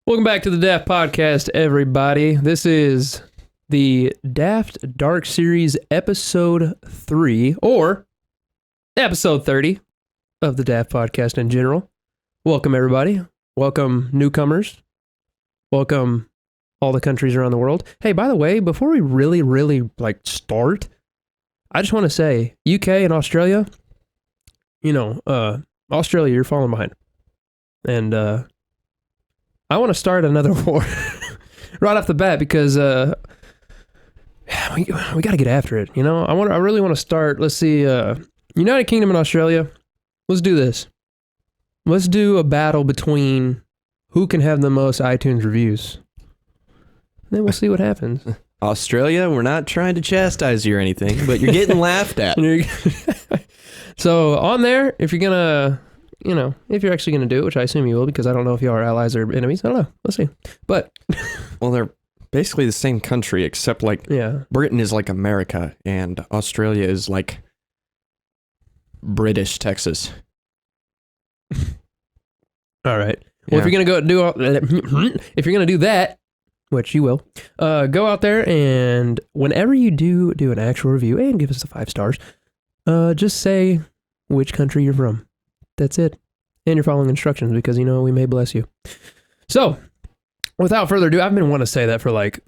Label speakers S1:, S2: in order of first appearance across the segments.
S1: Welcome back to the Daft Podcast, everybody. This is the Daft Dark Series Episode 3, or Episode 30 of the Daft Podcast in general. Welcome, everybody. Welcome, newcomers. Welcome, all the countries around the world. Hey, by the way, before we really start, I just want to say, UK and Australia, Australia, you're falling behind. And, I want to start another war right off the bat because we got to get after it. I really want to start. Let's see, United Kingdom and Australia. Let's do this. Let's do a battle between who can have the most iTunes reviews. Then we'll see what happens.
S2: Australia, we're not trying to chastise you or anything, but you're getting laughed at.
S1: So on there, if you're gonna. If you're actually going to do it, which I assume you will, because I don't know if you are allies or enemies. I don't know. Let's see. But
S2: well, they're basically the same country, except Britain is like America, and Australia is like British Texas.
S1: All right. Well, if you're going to if you're going to do that, which you will, go out there and whenever you do an actual review and give us the 5 stars, just say which country you're from. That's it. And you're following instructions because, we may bless you. So, without further ado, I've been wanting to say that for like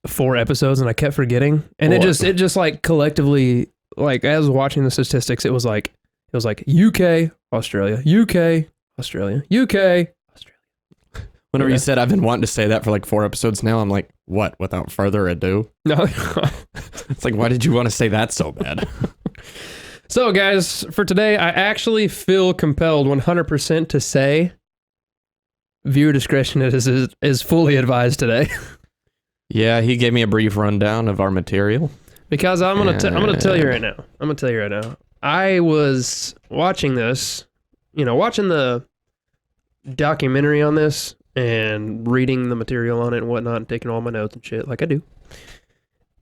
S1: 4 episodes and I kept forgetting. And it just like collectively, like as I was watching the statistics, it was like UK, Australia, UK, Australia, UK, Australia.
S2: Whenever you said I've been wanting to say that for like 4 episodes now, I'm like, what? Without further ado?
S1: No.
S2: It's like, why did you want to say that so bad?
S1: So, guys, for today, I actually feel compelled 100% to say viewer discretion is fully advised today.
S2: Yeah, he gave me a brief rundown of our material.
S1: Because I'm gonna tell you right now. I was watching this, watching the documentary on this and reading the material on it and whatnot and taking all my notes and shit like I do.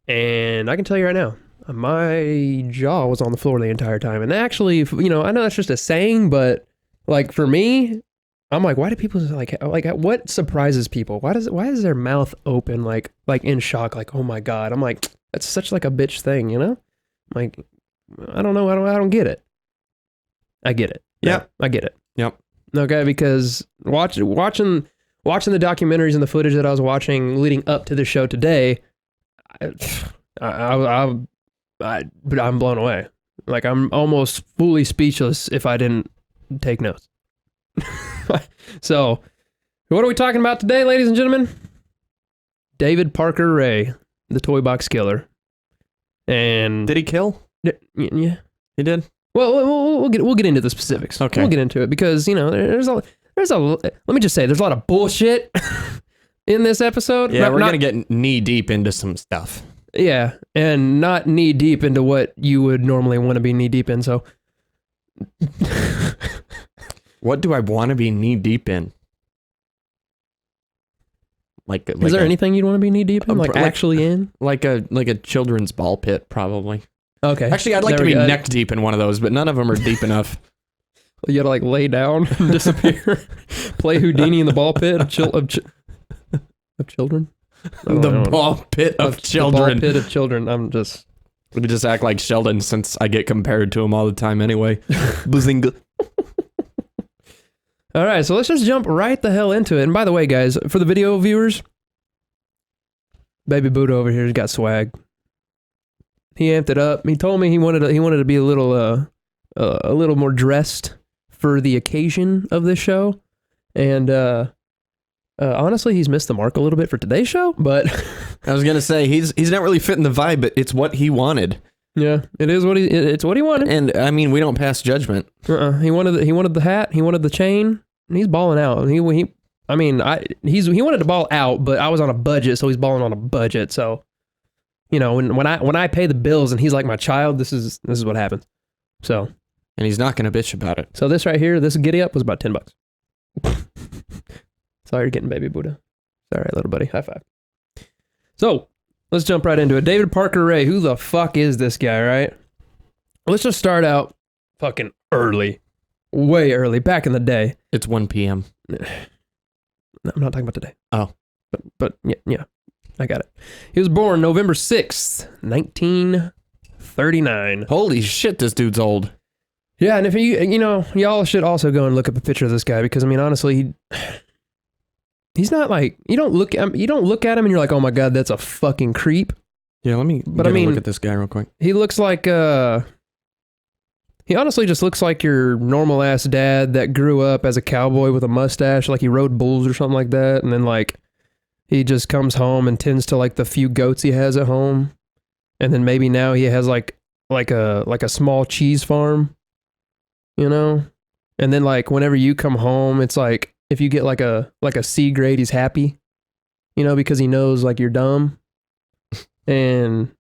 S1: And I can tell you right now, my jaw was on the floor the entire time. And actually, I know that's just a saying, but like for me, I'm like, why do people like what surprises people? Why is their mouth open like in shock? Like, oh my God. I'm like, that's such like a bitch thing, Like, I don't know. I don't get it. I get it.
S2: Yeah,
S1: I get it.
S2: Yep.
S1: Okay, because watching the documentaries and the footage that I was watching leading up to the show today, but I'm blown away. Like, I'm almost fully speechless if I didn't take notes. So, what are we talking about today, ladies and gentlemen? David Parker Ray, the Toy Box Killer. And
S2: did he kill?
S1: Yeah,
S2: he did.
S1: Well, we'll get into the specifics.
S2: Okay,
S1: we'll get into it because there's a let me just say there's a lot of bullshit in this episode.
S2: Yeah, we're gonna get knee deep into some stuff.
S1: Yeah, and not knee deep into what you would normally want to be knee deep in. So,
S2: what do I want to be knee deep in?
S1: Is there anything you'd want to be knee deep in? Actually in?
S2: Like a children's ball pit, probably.
S1: Okay.
S2: Actually, I'd like to be neck deep in one of those, but none of them are deep enough.
S1: You gotta lay down and disappear. Play Houdini in the ball pit of children.
S2: The ball pit of children.
S1: The ball pit of children.
S2: We just act like Sheldon since I get compared to him all the time anyway. Bazinga.
S1: All right, so let's just jump right the hell into it. And by the way, guys, for the video viewers, Baby Buddha over here's got swag. He amped it up. He told me he wanted to be a little more dressed for the occasion of this show, and honestly, he's missed the mark a little bit for today's show. But
S2: I was gonna say he's not really fitting the vibe, but it's what he wanted.
S1: Yeah, it's what he wanted.
S2: And I mean, we don't pass judgment.
S1: He wanted the hat. He wanted the chain. And he's balling out. He wanted to ball out, but I was on a budget, so he's balling on a budget. So, when I pay the bills and he's like my child, this is what happens. So,
S2: and he's not gonna bitch about it.
S1: So this right here, this giddy up was about $10. Sorry, you're getting Baby Buddha. All right, little buddy, high five. So let's jump right into it. David Parker Ray, who the fuck is this guy, right? Let's just start out fucking early. Way early, back in the day.
S2: It's 1 p.m.
S1: I'm not talking about today.
S2: Oh.
S1: But yeah, I got it. He was born November 6th, 1939.
S2: Holy shit, this dude's old.
S1: Yeah, and if y'all should also go and look up a picture of this guy because I mean, honestly, he's not like you don't look at him and you're like, oh my god, that's a fucking creep.
S2: Yeah, let me. But I mean, look at this guy real quick.
S1: He looks like he honestly just looks like your normal ass dad that grew up as a cowboy with a mustache, like he rode bulls or something like that, and then like he just comes home and tends to like the few goats he has at home, and then maybe now he has like a small cheese farm. You know, and then like whenever you come home, it's like if you get like a C grade, he's happy, you know, because he knows like you're dumb, and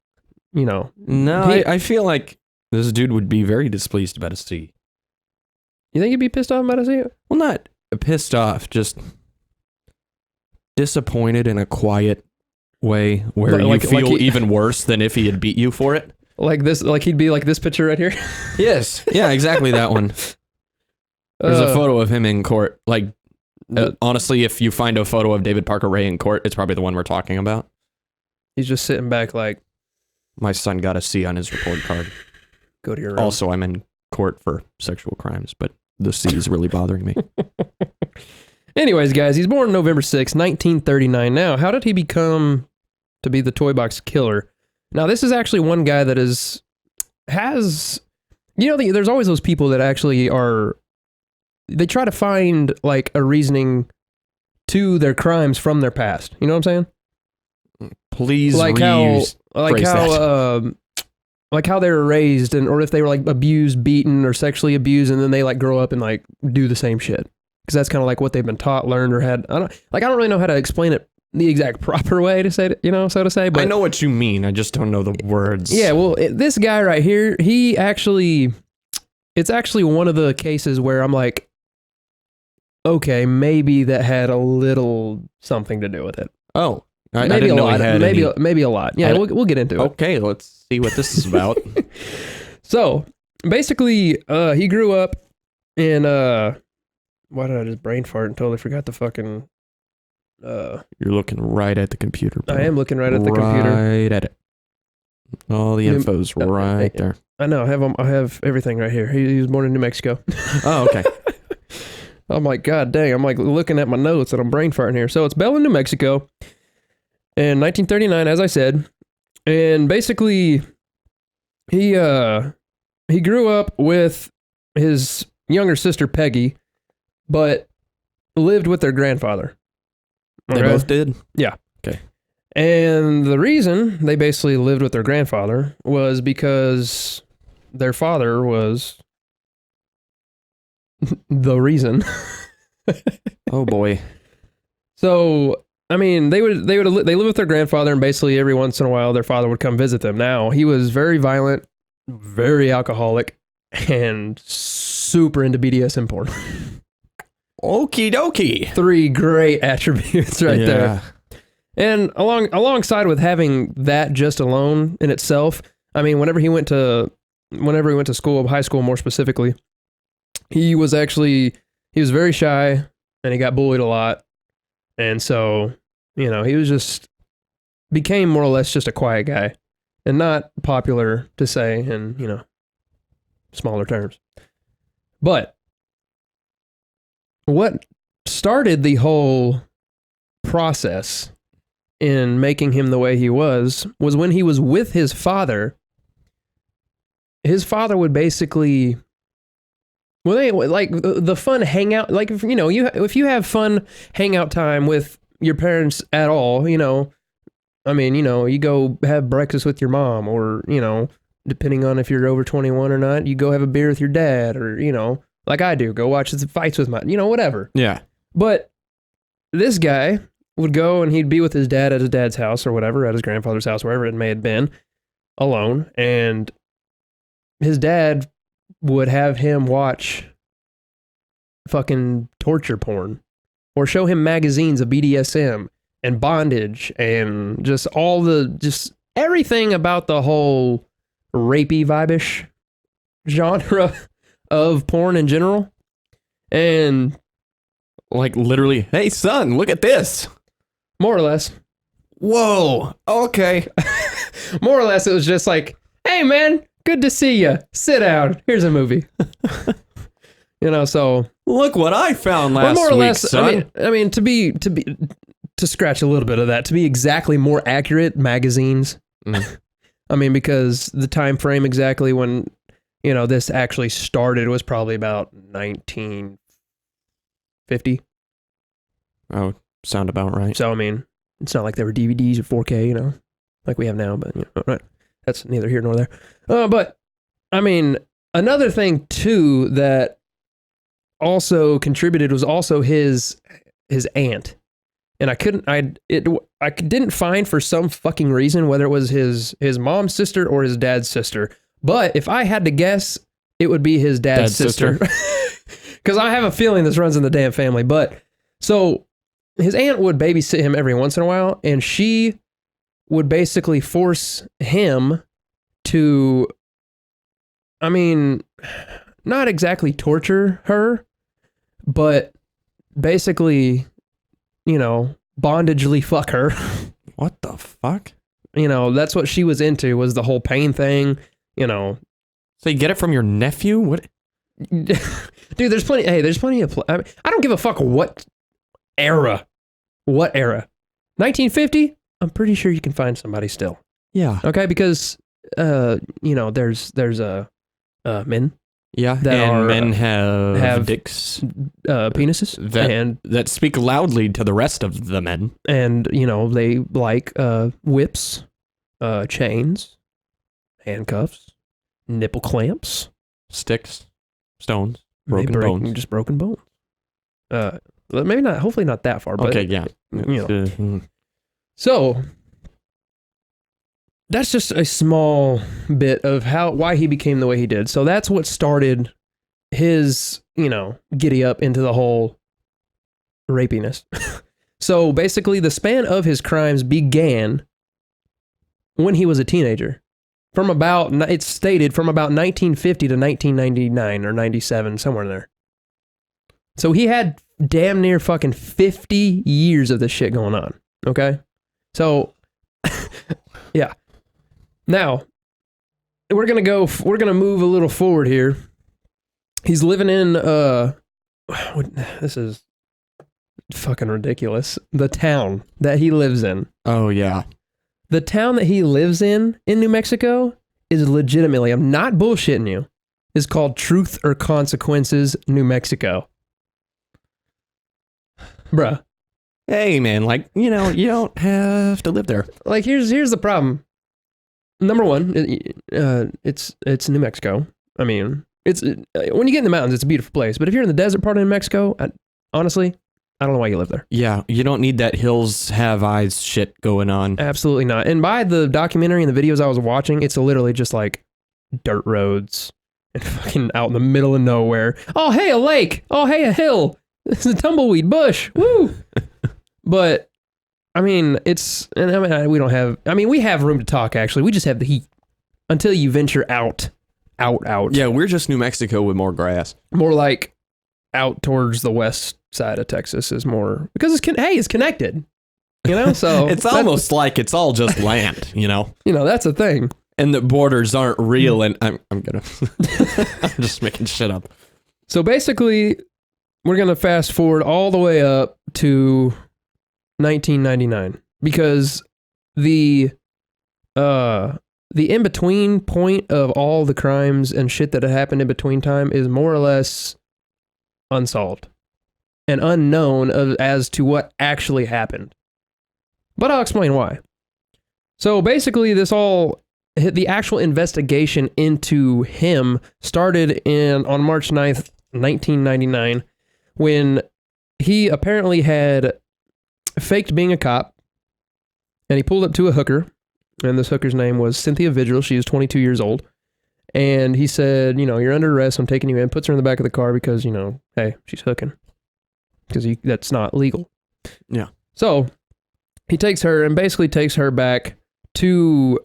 S1: you know.
S2: No, I feel like this dude would be very displeased about a C.
S1: You think he'd be pissed off about a C?
S2: Well, not pissed off, just disappointed in a quiet way where you feel even worse than if he had beat you for it.
S1: Like this, like he'd be like this picture right here.
S2: Yes. Yeah, exactly that one. There's a photo of him in court. Like, honestly, if you find a photo of David Parker Ray in court, it's probably the one we're talking about.
S1: He's just sitting back like,
S2: my son got a C on his report card.
S1: Go to your room.
S2: Also, I'm in court for sexual crimes, but the C is really bothering me.
S1: Anyways, guys, he's born November 6, 1939. Now, how did he become to be the Toy Box Killer? Now, this is actually one guy that has, you know, there's always those people that actually they try to find like a reasoning to their crimes from their past. You know what I'm saying?
S2: Please
S1: like how they were raised or if they were like abused, beaten, or sexually abused, and then they like grow up and like do the same shit. Because that's kind of like what they've been taught, learned, or had. I don't really know how to explain it the exact proper way to say it, so to say. But
S2: I know what you mean. I just don't know the words.
S1: Yeah, well, this guy right here, it's actually one of the cases where I'm like, okay, maybe that had a little something to do with it.
S2: Oh, I
S1: maybe
S2: didn't
S1: a
S2: know
S1: lot. Maybe a lot. Yeah, we'll get into it.
S2: Okay, let's see what this is about.
S1: So basically, he grew up in why did I just brain fart and totally forgot the fucking.
S2: You're looking right at the computer, bro.
S1: I am looking right at the computer.
S2: Right at it. All the info's right there.
S1: I know. I have everything right here. He was born in New Mexico.
S2: Oh, okay.
S1: I'm like, God dang. I'm like looking at my notes and I'm brain farting here. So it's Bell in New Mexico in 1939, as I said. And basically, he grew up with his younger sister, Peggy, but lived with their grandfather.
S2: They both did?
S1: Yeah.
S2: Okay.
S1: And the reason they basically lived with their grandfather was because their father was the reason.
S2: Oh boy.
S1: So, I mean, they lived with their grandfather, and basically every once in a while their father would come visit them. Now, he was very violent, very alcoholic, and super into BDSM porn.
S2: Okie dokie.
S1: 3 great attributes right there. And alongside with having that just alone in itself, I mean, whenever he went to school, high school more specifically, he was very shy and he got bullied a lot. And so, he became more or less just a quiet guy and not popular to say in, smaller terms. But what started the whole process in making him the way he was when he was with his father. His father would basically, like the fun hangout, like if you have fun hangout time with your parents at all, you go have breakfast with your mom, or depending on if you're over 21 or not, you go have a beer with your dad, or like I do, go watch the fights with my, whatever.
S2: Yeah.
S1: But this guy would go and he'd be with his dad at his dad's house or whatever, at his grandfather's house, wherever it may have been, alone. And his dad would have him watch fucking torture porn or show him magazines of BDSM and bondage and just everything about the whole rapey vibe-ish genre of porn in general. And
S2: Like literally, hey son, look at this.
S1: More or less.
S2: Whoa. Okay.
S1: More or less, it was just like, hey man, good to see you. Sit down. Here's a movie. So
S2: Look what I found last
S1: more or
S2: week,
S1: less,
S2: son.
S1: I mean, to scratch a little bit of that, to be exactly more accurate, magazines. I mean, because the time frame exactly when this actually started was probably about 1950.
S2: Oh, sound about right.
S1: So I mean, it's not like there were DVDs or 4K, like we have now. But right, that's neither here nor there. But I mean, another thing too that also contributed was also his aunt, and I didn't find for some fucking reason whether it was his mom's sister or his dad's sister. But if I had to guess, it would be his dad's sister. Because I have a feeling this runs in the damn family. But so his aunt would babysit him every once in a while, and she would basically force him to, I mean, not exactly torture her, but basically, bondagely fuck her.
S2: What the fuck?
S1: That's what she was into, was the whole pain thing, So
S2: you get it from your nephew? What?
S1: Dude, there's plenty of, I don't give a fuck what era. 1950? I'm pretty sure you can find somebody still.
S2: Yeah.
S1: Okay, because, there's men.
S2: Yeah, and men have dicks,
S1: penises,
S2: that speak loudly to the rest of the men.
S1: And they like whips, chains, handcuffs, nipple clamps,
S2: sticks, stones, broken bones,
S1: just broken bones. Maybe not. Hopefully not that far. But,
S2: okay, yeah.
S1: So that's just a small bit of why he became the way he did. So that's what started his, giddy up into the whole rapiness. So basically the span of his crimes began when he was a teenager. It's stated from about 1950 to 1999 or 97, somewhere in there. So he had damn near fucking 50 years of this shit going on. Okay? So, yeah. Now, we're going to move a little forward here. He's living in, this is fucking ridiculous. The town that he lives in.
S2: Oh, yeah.
S1: The town that he lives in New Mexico is legitimately, I'm not bullshitting you, is called Truth or Consequences, New Mexico. Bruh.
S2: Hey, man, you don't have to live there.
S1: Like, here's the problem. Number one, it's New Mexico. I mean, when you get in the mountains, it's a beautiful place. But if you're in the desert part of New Mexico, honestly, I don't know why you live there.
S2: Yeah, you don't need that hills have eyes shit going on.
S1: Absolutely not. And by the documentary and the videos I was watching, it's literally just like dirt roads and fucking out in the middle of nowhere. Oh, hey, a lake. Oh, hey, a hill. It's a tumbleweed bush. Woo. But I mean, we have room to talk, actually. We just have the heat until you venture out.
S2: Yeah, we're just New Mexico with more grass.
S1: More like out towards the west side of Texas is more, because it's connected, so
S2: it's almost like it's all just land,
S1: that's a thing.
S2: And the borders aren't real. And I'm just making shit up.
S1: So basically, we're going to fast forward all the way up to 1999, because the in-between point of all the crimes and shit that had happened in between time is more or less unsolved and unknown as to what actually happened. But I'll explain why. So basically, the actual investigation into him started on March 9th, 1999, when he apparently had faked being a cop, and he pulled up to a hooker, and this hooker's name was Cynthia Vigil. She was 22 years old, and he said, you're under arrest, I'm taking you in, puts her in the back of the car because, hey, she's hooking, because that's not legal.
S2: Yeah.
S1: So he takes her and basically takes her back to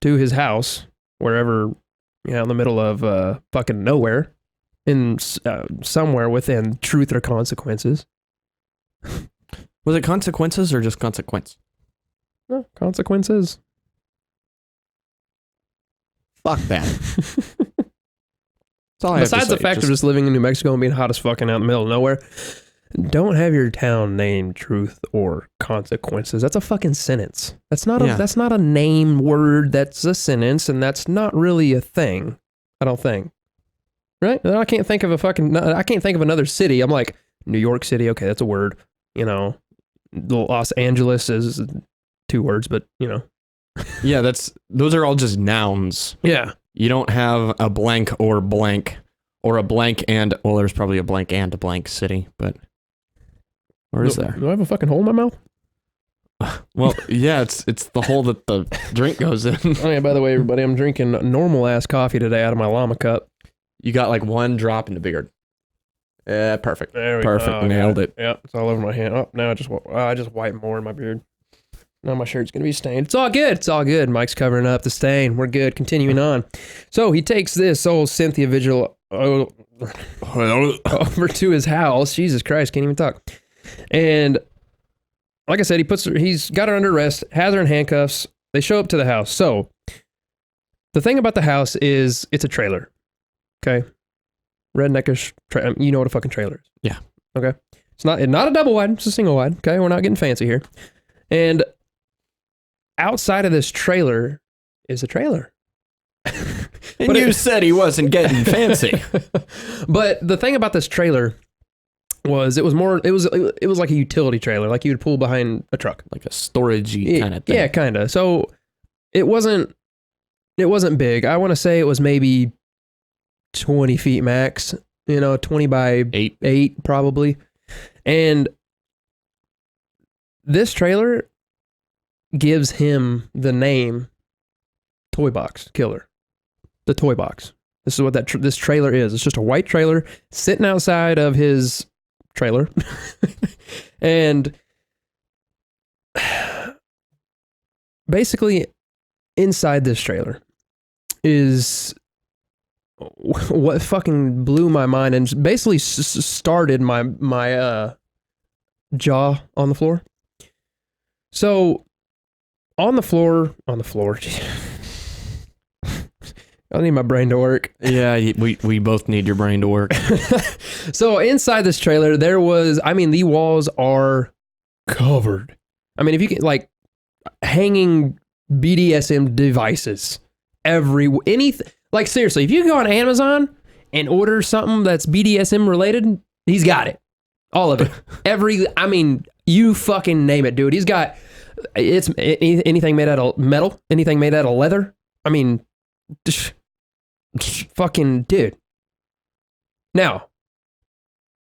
S1: his house, wherever, in the middle of fucking nowhere, in somewhere within truth or consequences.
S2: Was it consequences or just consequence?
S1: No, consequences.
S2: Fuck that. That's all I have to
S1: Besides the
S2: say.
S1: fact of just living in New Mexico and being hot as fucking out in the middle of nowhere, don't have your town named Truth or Consequences. That's a fucking sentence. That's not a name word. That's a sentence, and that's not really a thing. I don't think. Right? I can't think of another city. I'm like, New York City. Okay, that's a word. You know, Los Angeles is 2 words, but you know.
S2: Yeah, those are all just nouns.
S1: Yeah.
S2: You don't have a blank or a blank and, well, there's probably a blank and a blank city, but where is there?
S1: Do I have a fucking hole in my mouth?
S2: Well, yeah, it's the hole that the drink goes in.
S1: Oh yeah, by the way, everybody, I'm drinking normal ass coffee today out of my llama cup.
S2: You got like 1 drop in the beard. Yeah, perfect. Perfect.
S1: Oh,
S2: Nailed it.
S1: Yeah, it's all over my hand. Oh, now I just wipe more in my beard. Now my shirt's going to be stained. It's all good. It's all good. Mike's covering up the stain. We're good. Continuing on. So he takes this old Cynthia Vigil over to his house. Jesus Christ, can't even talk. And like I said, he's got her under arrest, has her in handcuffs. They show up to the house. So the thing about the house is it's a trailer. Okay. Redneckish. You know what a fucking trailer is.
S2: Yeah.
S1: Okay. It's not a double wide. It's a single wide. Okay. We're not getting fancy here. And outside of this trailer is a trailer.
S2: And you said he wasn't getting fancy.
S1: But the thing about this trailer was it was like a utility trailer, like you would pull behind a truck.
S2: Like a storagey kind of thing.
S1: Yeah, kind of. So it wasn't big. I want to say it was maybe 20 feet max, 20 by 8 probably. And this trailer gives him the name Toy Box Killer. The Toy Box. This is what this trailer is. It's just a white trailer sitting outside of his trailer. And basically inside this trailer is what fucking blew my mind and basically started my jaw on the floor. So on the floor. I need my brain to work.
S2: Yeah, we both need your brain to work.
S1: So inside this trailer, the walls are covered. I mean, if you get like hanging BDSM devices, like seriously, if you go on Amazon and order something that's BDSM related, he's got it. All of it. You fucking name it, dude. He's got anything made out of metal, anything made out of leather. I mean, fucking dude. Now,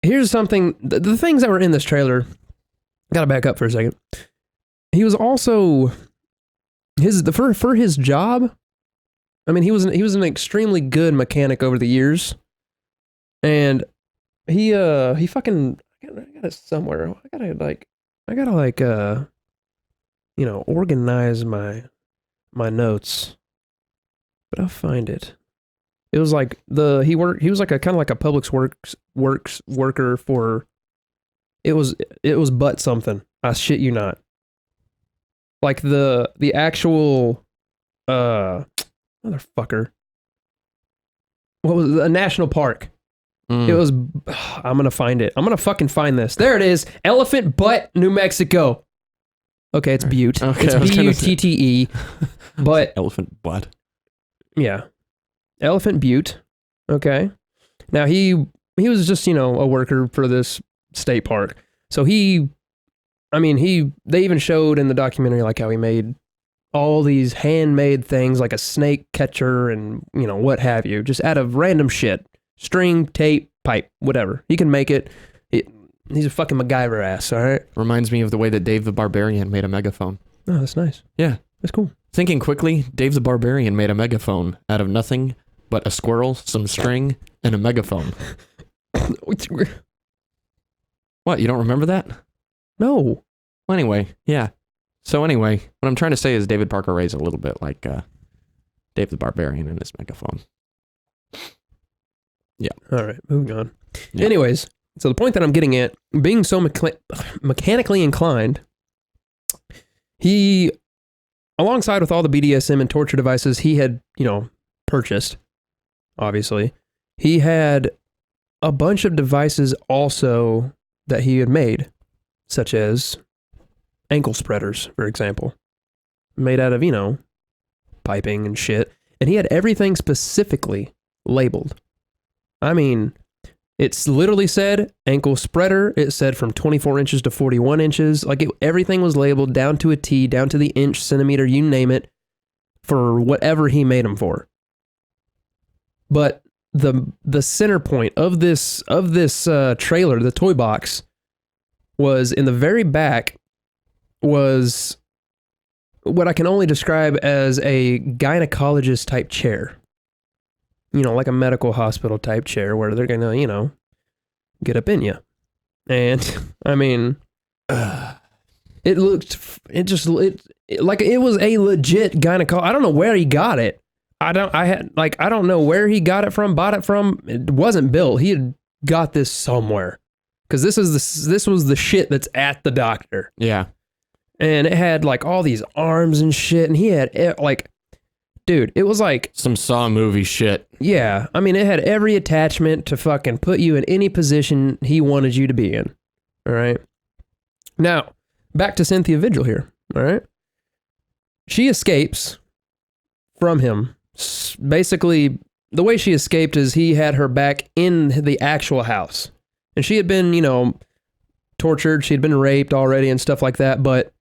S1: here's something. The things that were in this trailer. Gotta back up for a second. He was also for his job. I mean, he was an extremely good mechanic over the years, and he fucking I got it somewhere. I gotta organize my notes, but I'll find it. It was like he was like a kind of like a public works worker for. It was but something. I shit you not. Like the actual motherfucker. What was it? A national park? It was. I'm gonna find it. I'm gonna fucking find this. There it is. Elephant Butte, New Mexico. Okay, it's Butte.
S2: Okay,
S1: it's Butte. But
S2: Elephant Butte.
S1: Yeah, Elephant Butte. Okay. Now he was just a worker for this state park. So they even showed in the documentary like how he made all these handmade things like a snake catcher and what have you, just out of random shit. String, tape, pipe, whatever. He can make it. He's a fucking MacGyver ass, all right?
S2: Reminds me of the way that Dave the Barbarian made a megaphone.
S1: Oh, that's nice.
S2: Yeah.
S1: That's cool.
S2: Thinking quickly, Dave the Barbarian made a megaphone out of nothing but a squirrel, some string, and a megaphone. What, you don't remember that?
S1: No.
S2: Well, anyway, yeah. So anyway, what I'm trying to say is David Parker Ray's a little bit like Dave the Barbarian and his megaphone. Yeah.
S1: All right, moving on.
S2: Yeah.
S1: Anyways, so the point that I'm getting at, being so mechanically inclined, he, alongside with all the BDSM and torture devices he had, purchased, obviously, he had a bunch of devices also that he had made, such as ankle spreaders, for example, made out of, piping and shit. And he had everything specifically labeled. I mean, it's literally said ankle spreader. It said from 24 inches to 41 inches. Like everything was labeled down to a T, down to the inch, centimeter, you name it, for whatever he made them for. But the center point of this trailer, the toy box, was in the very back was what I can only describe as a gynecologist type chair. Like a medical hospital type chair where they're gonna, get up in you. And I mean, it like it was a legit gynecologist. I don't know where he got it. I don't know where he got it from, bought it from. It wasn't built. He had got this somewhere. Because this was the shit that's at the doctor.
S2: Yeah.
S1: And it had like all these arms and shit. And he had like, dude, it was like
S2: some Saw movie shit.
S1: Yeah. I mean, it had every attachment to fucking put you in any position he wanted you to be in. All right. Now, back to Cynthia Vigil here. All right. She escapes from him. Basically, the way she escaped is he had her back in the actual house. And she had been, tortured. She had been raped already and stuff like that. But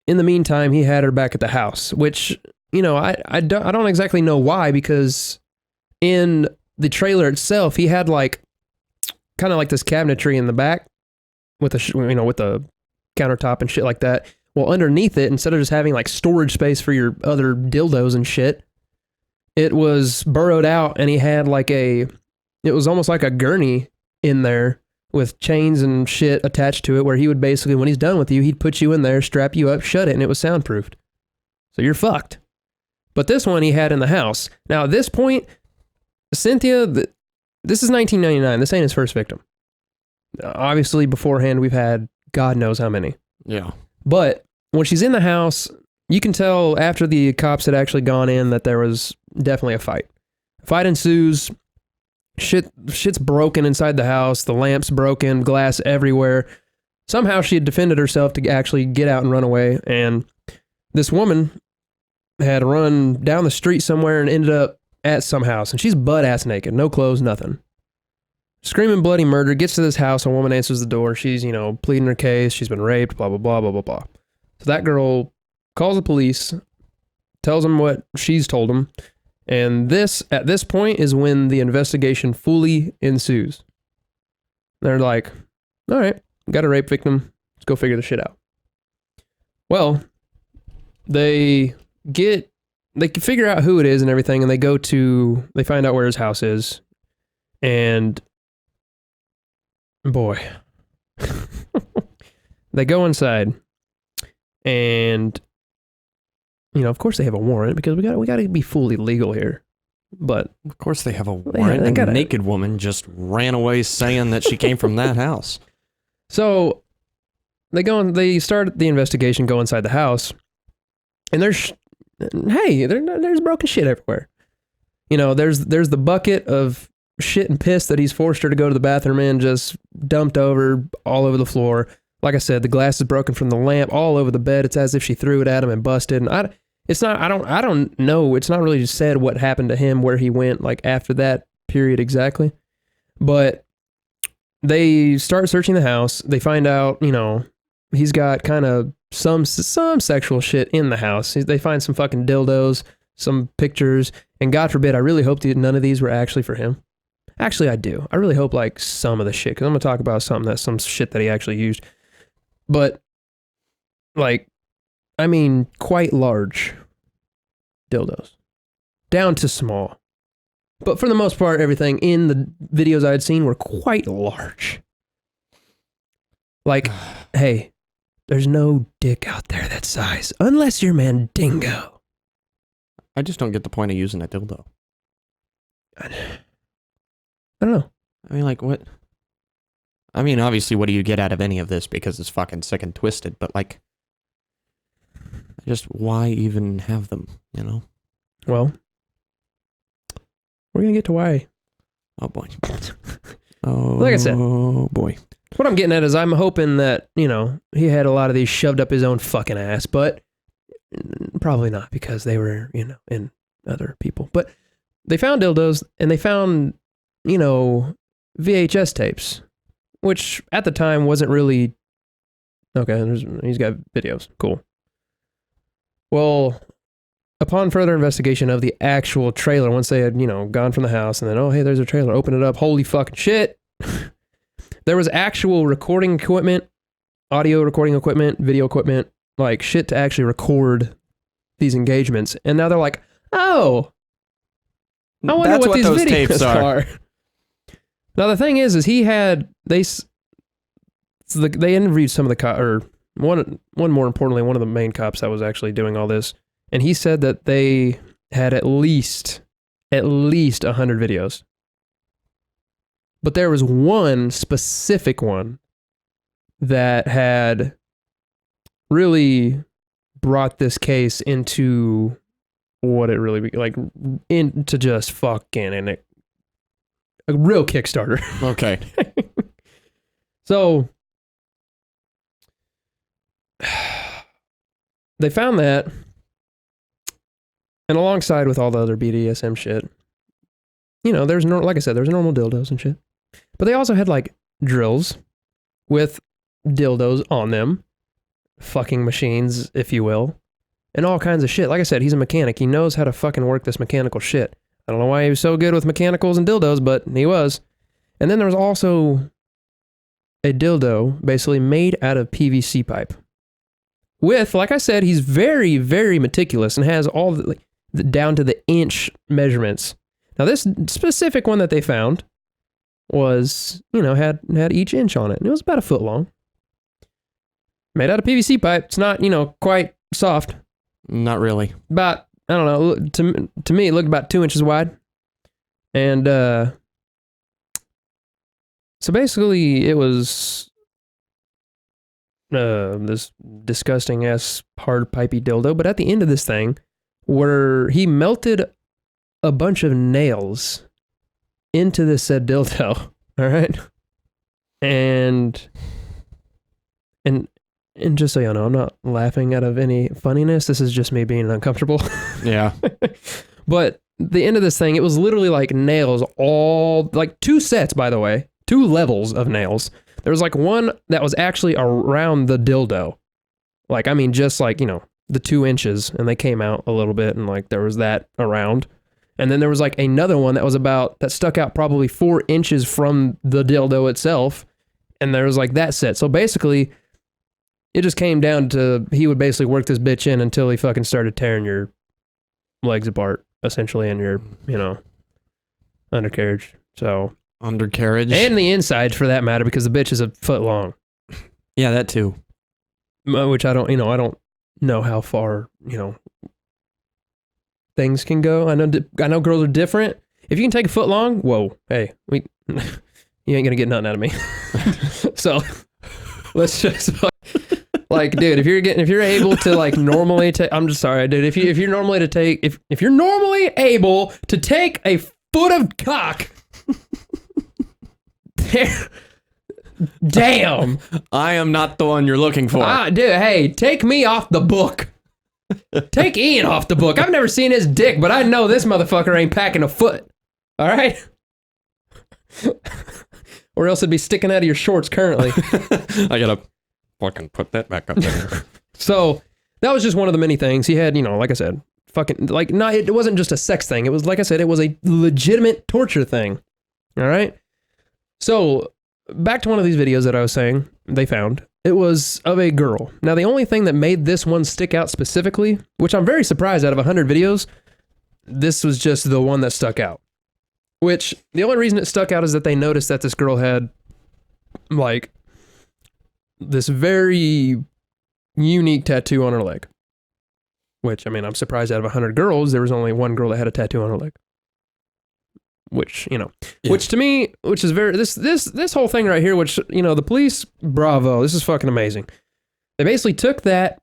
S1: in the meantime, he had her back at the house, which, I don't exactly know why, because in the trailer itself, he had like kind of like this cabinetry in the back with with the countertop and shit like that. Well, underneath it, instead of just having like storage space for your other dildos and shit, it was burrowed out, and he had like it was almost like a gurney in there with chains and shit attached to it, where he would basically, when he's done with you, he'd put you in there, strap you up, shut it, and it was soundproofed. So you're fucked. But this one he had in the house. Now, at this point, Cynthia, this is 1999. This ain't his first victim. Obviously, beforehand, we've had God knows how many.
S2: Yeah.
S1: But when she's in the house, you can tell after the cops had actually gone in that there was definitely a fight. Fight ensues. Shit's broken inside the house. The lamp's broken, glass everywhere. Somehow she had defended herself to actually get out and run away. And this woman had run down the street somewhere and ended up at some house. And she's butt-ass naked. No clothes, nothing. Screaming bloody murder. Gets to this house. A woman answers the door. She's, pleading her case. She's been raped, blah, blah, blah, blah, blah, blah. So that girl calls the police, tells them what she's told them. And at this point is when the investigation fully ensues. They're like, all right, got a rape victim. Let's go figure this shit out. Well, they can figure out who it is and everything, and they find out where his house is. And boy, they go inside, and of course they have a warrant, because we got to be fully legal here. But
S2: of course they have a warrant. Yeah, a naked woman just ran away saying that she came from that house. So they start the investigation, go inside the house, and there's broken shit everywhere. There's the bucket of shit and piss that he's forced her to go to the bathroom in, just dumped over all over the floor. Like I said, the glass is broken from the lamp all over the bed. It's as if she threw it at him and busted. And I don't know. It's not really said what happened to him, where he went like after that period exactly. But they start searching the house. They find out, he's got kind of some sexual shit in the house. They find some fucking dildos, some pictures, and God forbid, I really hope none of these were actually for him. Actually, I do. I really hope like some of the shit, because I'm going to talk about some shit that he actually used. But like, I mean, quite large dildos, down to small. But for the most part, everything in the videos I had seen were quite large. Like, hey, there's no dick out there that size, unless you're Mandingo. I just don't get the point of using a dildo.
S1: I don't know.
S2: I mean, like, what? I mean, obviously, what do you get out of any of this? Because it's fucking sick and twisted, but, like, just why even have them, you know?
S1: Well, we're going to get to why.
S2: Oh, boy. Oh,
S1: like I said.
S2: Oh, boy.
S1: What I'm getting at is I'm hoping that, you know, he had a lot of these shoved up his own fucking ass, but probably not because they were, you know, in other people. But they found dildos and they found, you know, VHS tapes, which at the time wasn't really, okay, he's got videos. Cool. Well, upon further investigation of the actual trailer, once they had, you know, gone from the house and then, oh, hey, there's a trailer, open it up, holy fucking shit. There was actual recording equipment, audio recording equipment, video equipment, like shit to actually record these engagements. And now they're like, oh, I wonder
S2: That's
S1: what these
S2: those
S1: videos
S2: tapes are.
S1: Now the thing is they interviewed some of the one more importantly, one of the main cops that was actually doing all this, and he said that they had at least 100 videos. But there was one specific one that had really brought this case into what it really like into just fucking and a real Kickstarter.
S2: Okay.
S1: So they found that, and alongside with all the other BDSM shit, you know, there's like I said, there's normal dildos and shit. But they also had like drills with dildos on them, fucking machines, if you will, and all kinds of shit. Like I said, he's a mechanic. He knows how to fucking work this mechanical shit. I don't know why he was so good with mechanicals and dildos, but he was. And then there was also a dildo basically made out of PVC pipe. With, like I said, he's very, very meticulous and has all the down to the inch measurements. Now this specific one that they found was, you know, had each inch on it. And it was about a foot long. Made out of PVC pipe. It's not, you know, quite soft.
S2: Not really.
S1: About, I don't know, to me it looked about 2 inches wide. And so basically it was this disgusting ass hard pipey dildo. But at the end of this thing, where he melted a bunch of nails into this said dildo, all right? And just so you know, I'm not laughing out of any funniness. This is just me being uncomfortable.
S2: Yeah.
S1: But the end of this thing, it was literally like nails, all like 2 sets, by the way, 2 levels of nails. There was like one that was actually around the dildo. Like, I mean, just like, you know, the 2 inches, and they came out a little bit, and like there was that around. And then there was like another one that stuck out probably 4 inches from the dildo itself. And there was like that set. So basically, it just came down to, he would basically work this bitch in until he fucking started tearing your legs apart, essentially, and your, you know, undercarriage. So.
S2: Undercarriage?
S1: And the inside, for that matter, because the bitch is a foot long.
S2: Yeah, that too.
S1: Which I don't know how far, you know, things can go. I know girls are different. If you can take a foot long, whoa, hey, you ain't gonna get nothing out of me. So let's just like, dude, if you're able to like normally take, I'm just sorry, dude. If you're normally able to take a foot of cock, damn,
S2: I am not the one you're looking for.
S1: Dude, hey, take me off the book. Take Ian off the book. I've never seen his dick, but I know this motherfucker ain't packing a foot. All right? Or else it'd be sticking out of your shorts currently.
S2: I gotta fucking put that back up there.
S1: So, that was just one of the many things. He had, you know, like I said, fucking, like, not, it wasn't just a sex thing. It was, like I said, it was a legitimate torture thing. All right? So, back to one of these videos that I was saying they found. It was of a girl. Now, the only thing that made this one stick out specifically, which I'm very surprised out of 100 videos, this was just the one that stuck out. Which, the only reason it stuck out is that they noticed that this girl had, like, this very unique tattoo on her leg. Which, I mean, I'm surprised out of 100 girls, there was only one girl that had a tattoo on her leg. which, which to me, which is very, this whole thing right here, which, the police, bravo, this is fucking amazing. They basically took that,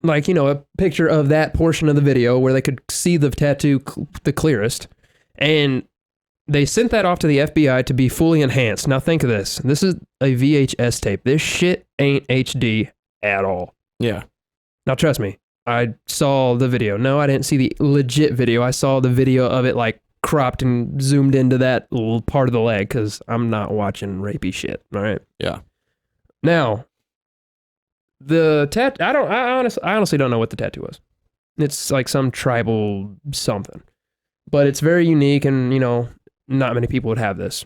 S1: like, a picture of that portion of the video where they could see the tattoo the clearest, and they sent that off to the FBI to be fully enhanced. Now think of this. This is a VHS tape. This shit ain't HD at all.
S2: Yeah.
S1: Now trust me, I saw the video. No, I didn't see the legit video. I saw the video of it like cropped and zoomed into that little part of the leg because I'm not watching rapey shit. All right.
S2: Yeah.
S1: Now, the I honestly don't know what the tattoo was. It's like some tribal something, but it's very unique, and not many people would have this.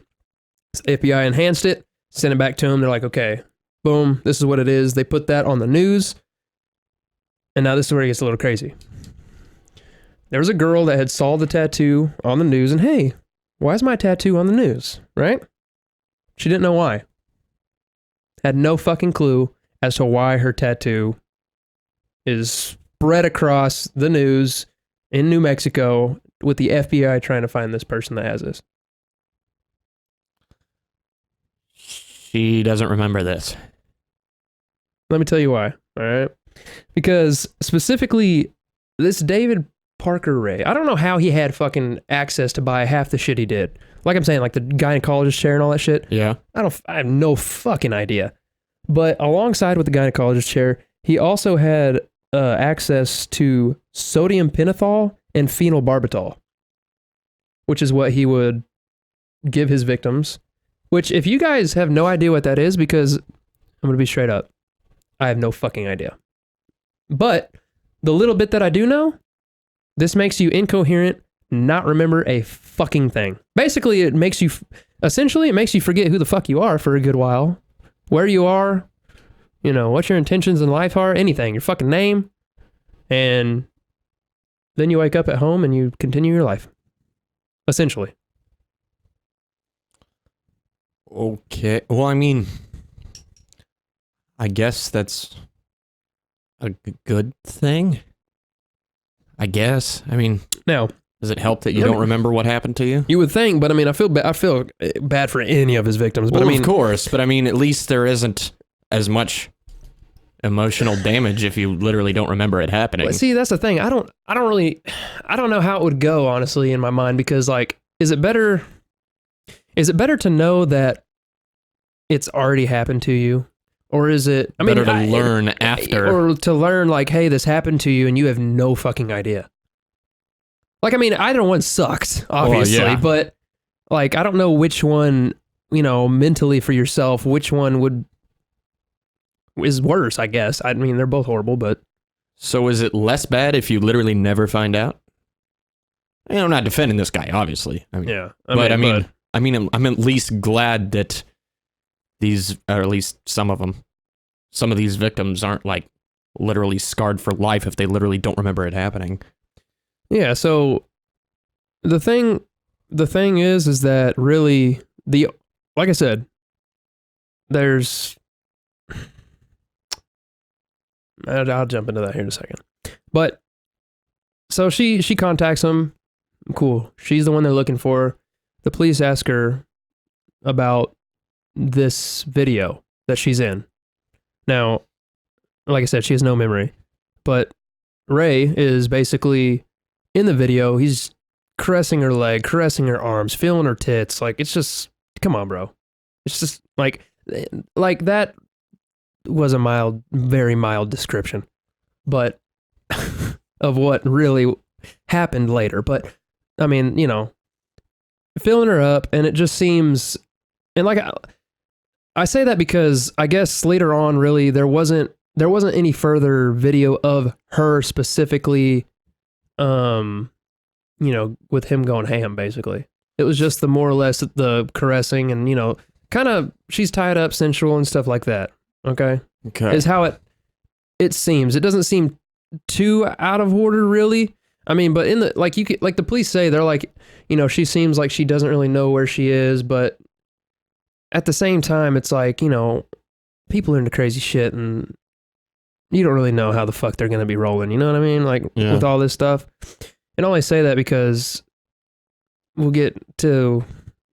S1: So the FBI enhanced it, sent it back to them. They're like, okay, boom, this is what it is. They put that on the news. And now this is where it gets a little crazy. There was a girl that had saw the tattoo on the news, and hey, why is my tattoo on the news, right? She didn't know why. Had no fucking clue as to why her tattoo is spread across the news in New Mexico with the FBI trying to find this person that has this.
S2: She doesn't remember this.
S1: Let me tell you why, all right? Because specifically, this David Parker Ray, I don't know how he had fucking access to buy half the shit he did. Like I'm saying, like the gynecologist chair and all that shit.
S2: Yeah.
S1: I have no fucking idea. But alongside with the gynecologist chair, he also had access to sodium pentothal and phenobarbital, which is what he would give his victims. Which, if you guys have no idea what that is, because I'm going to be straight up, I have no fucking idea. But the little bit that I do know, this makes you incoherent, not remember a fucking thing. Basically, it makes you forget who the fuck you are for a good while, where you are, what your intentions in life are, anything, your fucking name, and then you wake up at home and you continue your life. Essentially.
S2: Okay. Well, I mean, I guess that's a good thing. I guess. I mean,
S1: now,
S2: does it help that you don't remember what happened to you?
S1: You would think, but I mean, I feel bad for any of his victims. But
S2: well,
S1: I mean,
S2: of course, but I mean, at least there isn't as much emotional damage if you literally don't remember it happening.
S1: Well, see, that's the thing. I don't know how it would go, honestly, in my mind, because like, is it better to know that it's already happened to you? Or is it
S2: better to learn after?
S1: Or to learn like, hey, this happened to you and you have no fucking idea. Like, I mean, either one sucked, obviously, but like, I don't know which one, mentally for yourself, which one is worse, I guess. I mean, they're both horrible, but.
S2: So is it less bad if you literally never find out? I'm not defending this guy, obviously. I mean,
S1: yeah.
S2: I'm at least glad that these, or at least some of these victims aren't like literally scarred for life if they literally don't remember it happening.
S1: Yeah, so the thing is that really like I said, I'll jump into that here in a second. But so she contacts him. Cool. She's the one they're looking for. The police ask her about this video that she's in. Now, like I said, she has no memory, but Ray is basically in the video. He's caressing her leg, caressing her arms, feeling her tits. Like, it's just, come on, bro. It's just like that was a very mild description, but of what really happened later. But I mean, filling her up, and it just seems, and like I say that because I guess later on, really, there wasn't any further video of her specifically, with him going ham. Basically, it was just the more or less the caressing and kind of she's tied up, sensual and stuff like that. Okay, is how it seems. It doesn't seem too out of order, really. I mean, but in the like the police say, they're like, she seems like she doesn't really know where she is, but at the same time, it's like, people are into crazy shit and you don't really know how the fuck they're going to be rolling. You know what I mean? Like with all this stuff. And I only say that because we'll get to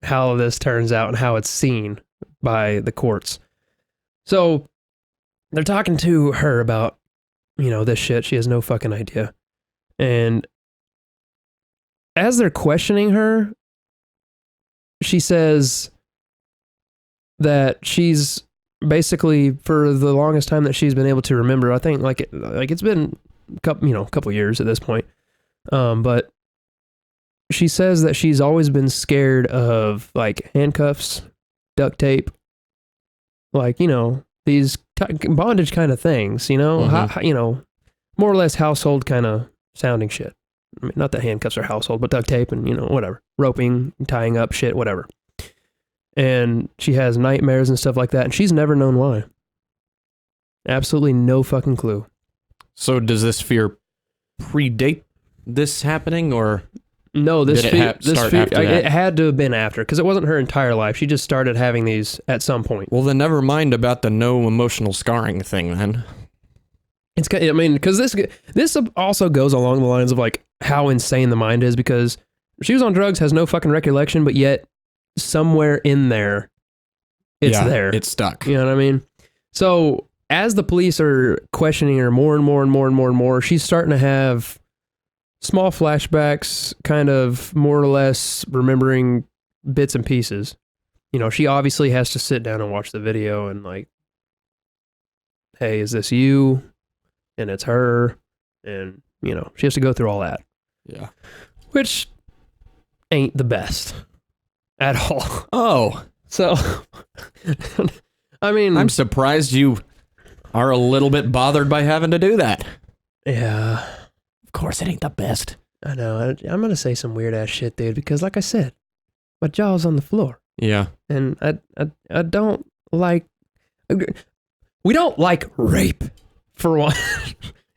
S1: how this turns out and how it's seen by the courts. So they're talking to her about, this shit. She has no fucking idea. And as they're questioning her, she says that she's basically, for the longest time that she's been able to remember, I think like it's been a couple years at this point. But she says that she's always been scared of like handcuffs, duct tape, like, these bondage kind of things, more or less household kind of sounding shit. I mean, not that handcuffs are household, but duct tape and, whatever, roping, tying up shit, whatever. And she has nightmares and stuff like that. And she's never known why. Absolutely no fucking clue.
S2: So does this fear predate this happening, or
S1: no? This fear,
S2: it
S1: had to have been after, because it wasn't her entire life. She just started having these at some point.
S2: Well, then never mind about the no emotional scarring thing then.
S1: Because this also goes along the lines of like how insane the mind is, because she was on drugs, has no fucking recollection, but yet somewhere in there, it's there.
S2: It's stuck.
S1: You know what I mean? So as the police are questioning her more and more and more and more and more, she's starting to have small flashbacks, kind of more or less remembering bits and pieces. She obviously has to sit down and watch the video and like, hey, is this you? And it's her. And, she has to go through all that.
S2: Yeah.
S1: Which ain't the best at all.
S2: Oh.
S1: So, I mean,
S2: I'm surprised you are a little bit bothered by having to do that.
S1: Yeah.
S2: Of course, it ain't the best.
S1: I know. I'm going to say some weird ass shit, dude, because like I said, my jaw's on the floor.
S2: Yeah.
S1: And I don't like, we don't like rape, for one,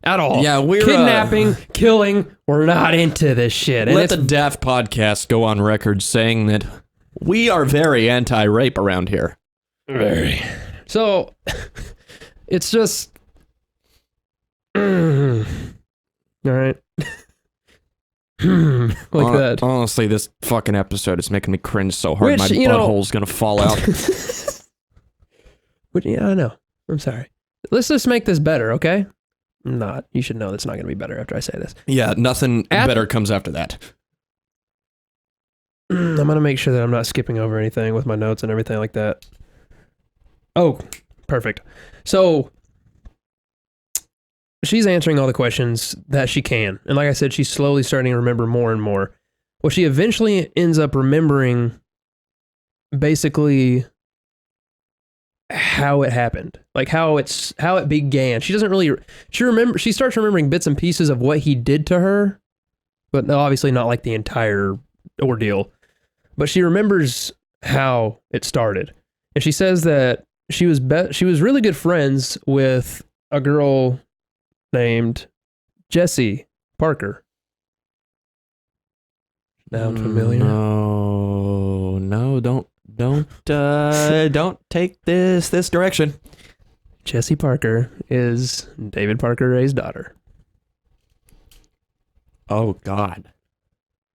S1: at all.
S2: Yeah, we're
S1: kidnapping, killing, we're not into this shit.
S2: And let the Daft podcast go on record saying that we are very anti-rape around here.
S1: Very. So, it's just, all right. That.
S2: Honestly, this fucking episode is making me cringe so hard my butthole's gonna fall out.
S1: I know. I'm sorry. Let's just make this better, okay? Not. You should know that's not going to be better after I say this.
S2: Yeah, nothing better comes after that.
S1: I'm going to make sure that I'm not skipping over anything with my notes and everything like that. Oh, perfect. So, she's answering all the questions that she can. And like I said, she's slowly starting to remember more and more. Well, she eventually ends up remembering basically how it happened, like how it began. She starts remembering bits and pieces of what he did to her, but obviously not like the entire ordeal. But she remembers how it started, and she says that she was really good friends with a girl named Jessie Parker. Sound familiar?
S2: No, don't take this direction.
S1: Jessie Parker is David Parker Ray's daughter.
S2: Oh God.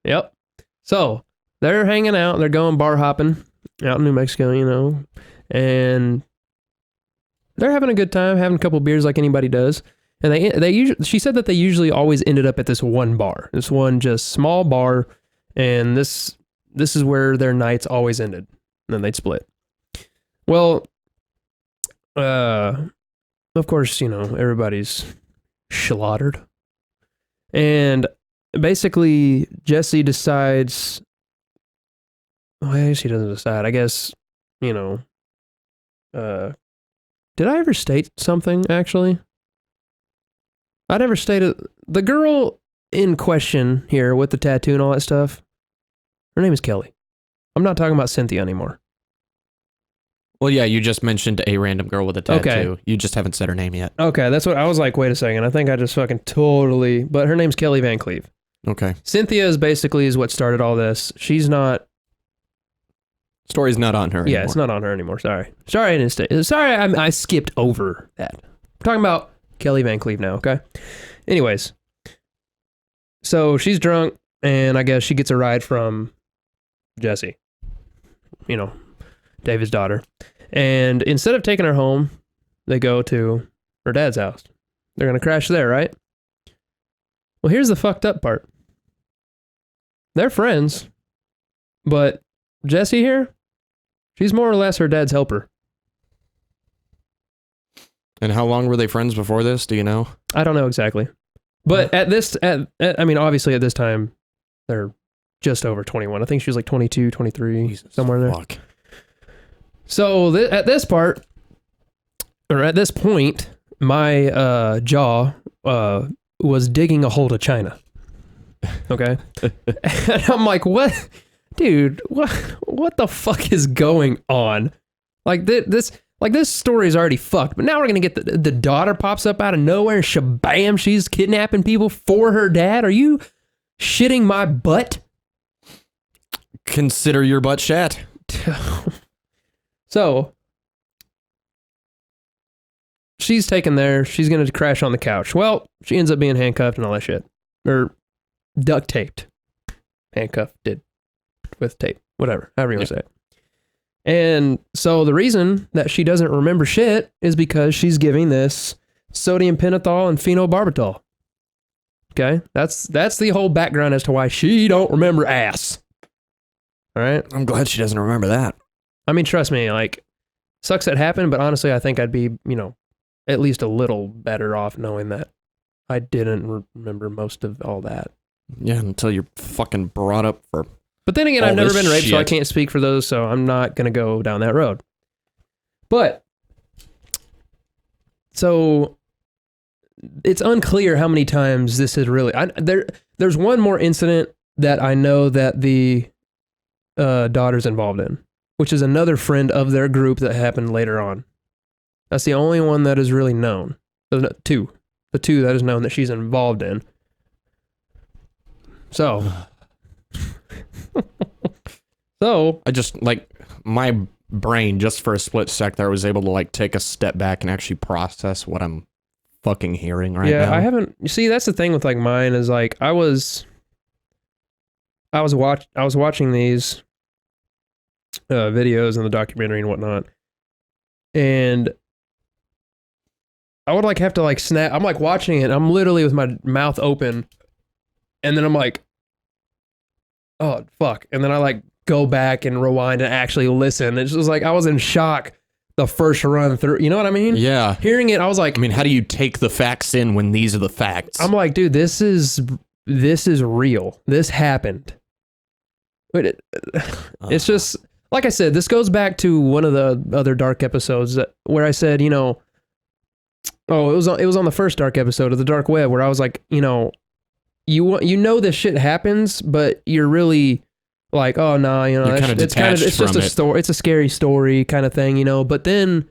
S1: Yep. So they're hanging out. They're going bar hopping out in New Mexico, and they're having a good time, having a couple beers like anybody does. And they usually, she said that they usually always ended up at this one bar, this one just small bar, and this is where their nights always ended. And then they'd split. Well, of course, everybody's slaughtered. And basically, Jessie decides, well, she doesn't decide. I guess, did I ever state something, actually? I never stated, the girl in question here with the tattoo and all that stuff, her name is Kelly. I'm not talking about Cynthia anymore.
S2: Well, yeah, you just mentioned a random girl with a tattoo.
S1: Okay.
S2: You just haven't said her name yet.
S1: Okay, that's what I was like, wait a second. I think I just fucking totally, but her name's Kelly Van Cleve.
S2: Okay.
S1: Cynthia is what started all this. She's not.
S2: Story's not on her anymore.
S1: Yeah, it's not on her anymore. Sorry, I didn't stay. Sorry, I skipped over that. We're talking about Kelly Van Cleve now, okay? Anyways, so she's drunk, and I guess she gets a ride from Jessie, David's daughter. And instead of taking her home, they go to her dad's house. They're going to crash there, right? Well, here's the fucked up part. They're friends, but Jessie here, she's more or less her dad's helper.
S2: And how long were they friends before this? Do you know?
S1: I don't know exactly. But obviously at this time, they're just over 21. I think she was like 22, 23, Jesus somewhere in there. Fuck. So at this point, my jaw was digging a hole to China. Okay? And I'm like, what? Dude, what the fuck is going on? Like this story is already fucked, but now we're going to get the daughter pops up out of nowhere and shabam, she's kidnapping people for her dad. Are you shitting my butt?
S2: Consider your butt shat.
S1: So, she's taken there. She's going to crash on the couch. Well, she ends up being handcuffed and all that shit. Or duct taped. Handcuffed with tape. Whatever. However you want to say it. And so the reason that she doesn't remember shit is because she's giving this sodium pentothal and phenobarbital. Okay? That's the whole background as to why she don't remember ass. All right?
S2: I'm glad she doesn't remember that.
S1: I mean, trust me, like, sucks that happened, but honestly, I think I'd be, at least a little better off knowing that I didn't remember most of all that.
S2: Yeah, until you're fucking brought up for.
S1: But then again, I've never been raped, so I can't speak for those, so I'm not going to go down that road. But, so, it's unclear how many times this is really. There's one more incident that I know that the daughter's involved in, which is another friend of their group that happened later on. That's the only one that is really known. The two that is known that she's involved in. So,
S2: I just, like, my brain, just for a split sec there, was able to, like, take a step back and actually process what I'm fucking hearing right now.
S1: Yeah, I haven't, you see, that's the thing with, like, mine is, like, I was watching these videos and the documentary and whatnot, and I would, like, have to, like, snap. I'm, like, watching it, I'm literally with my mouth open, and then I'm like, oh, fuck. And then I, like, go back and rewind and actually listen. It's just like, I was in shock the first run through. You know what I mean?
S2: Yeah.
S1: Hearing it, I was like...
S2: I mean, how do you take the facts in when these are the facts?
S1: I'm like, dude, this is real. This happened. But it's just... Like I said, this goes back to one of the other Dark episodes where I said, it was on the first Dark episode of the Dark Web where I was like, you know this shit happens, but you're really like, oh no, it's just a story. It's a scary story kind of thing, But then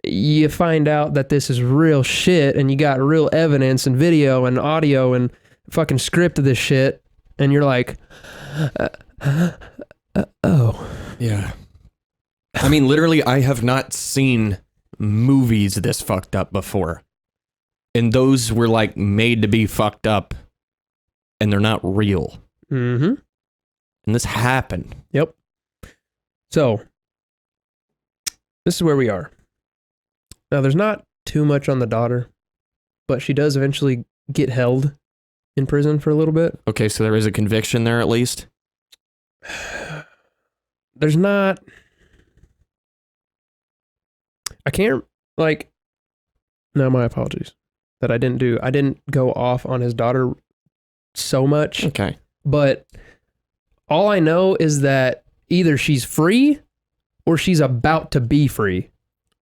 S1: you find out that this is real shit, and you got real evidence and video and audio and fucking script of this shit, and you're like, oh.
S2: Yeah. I mean, literally, I have not seen movies this fucked up before. And those were, like, made to be fucked up, and they're not real.
S1: Mm-hmm.
S2: And this happened.
S1: Yep. So, this is where we are. Now, there's not too much on the daughter, but she does eventually get held in prison for a little bit.
S2: Okay, so there is a conviction there at least?
S1: There's not... I can't, like... No, my apologies. That I didn't go off on his daughter so much.
S2: Okay.
S1: But all I know is that either she's free or she's about to be free.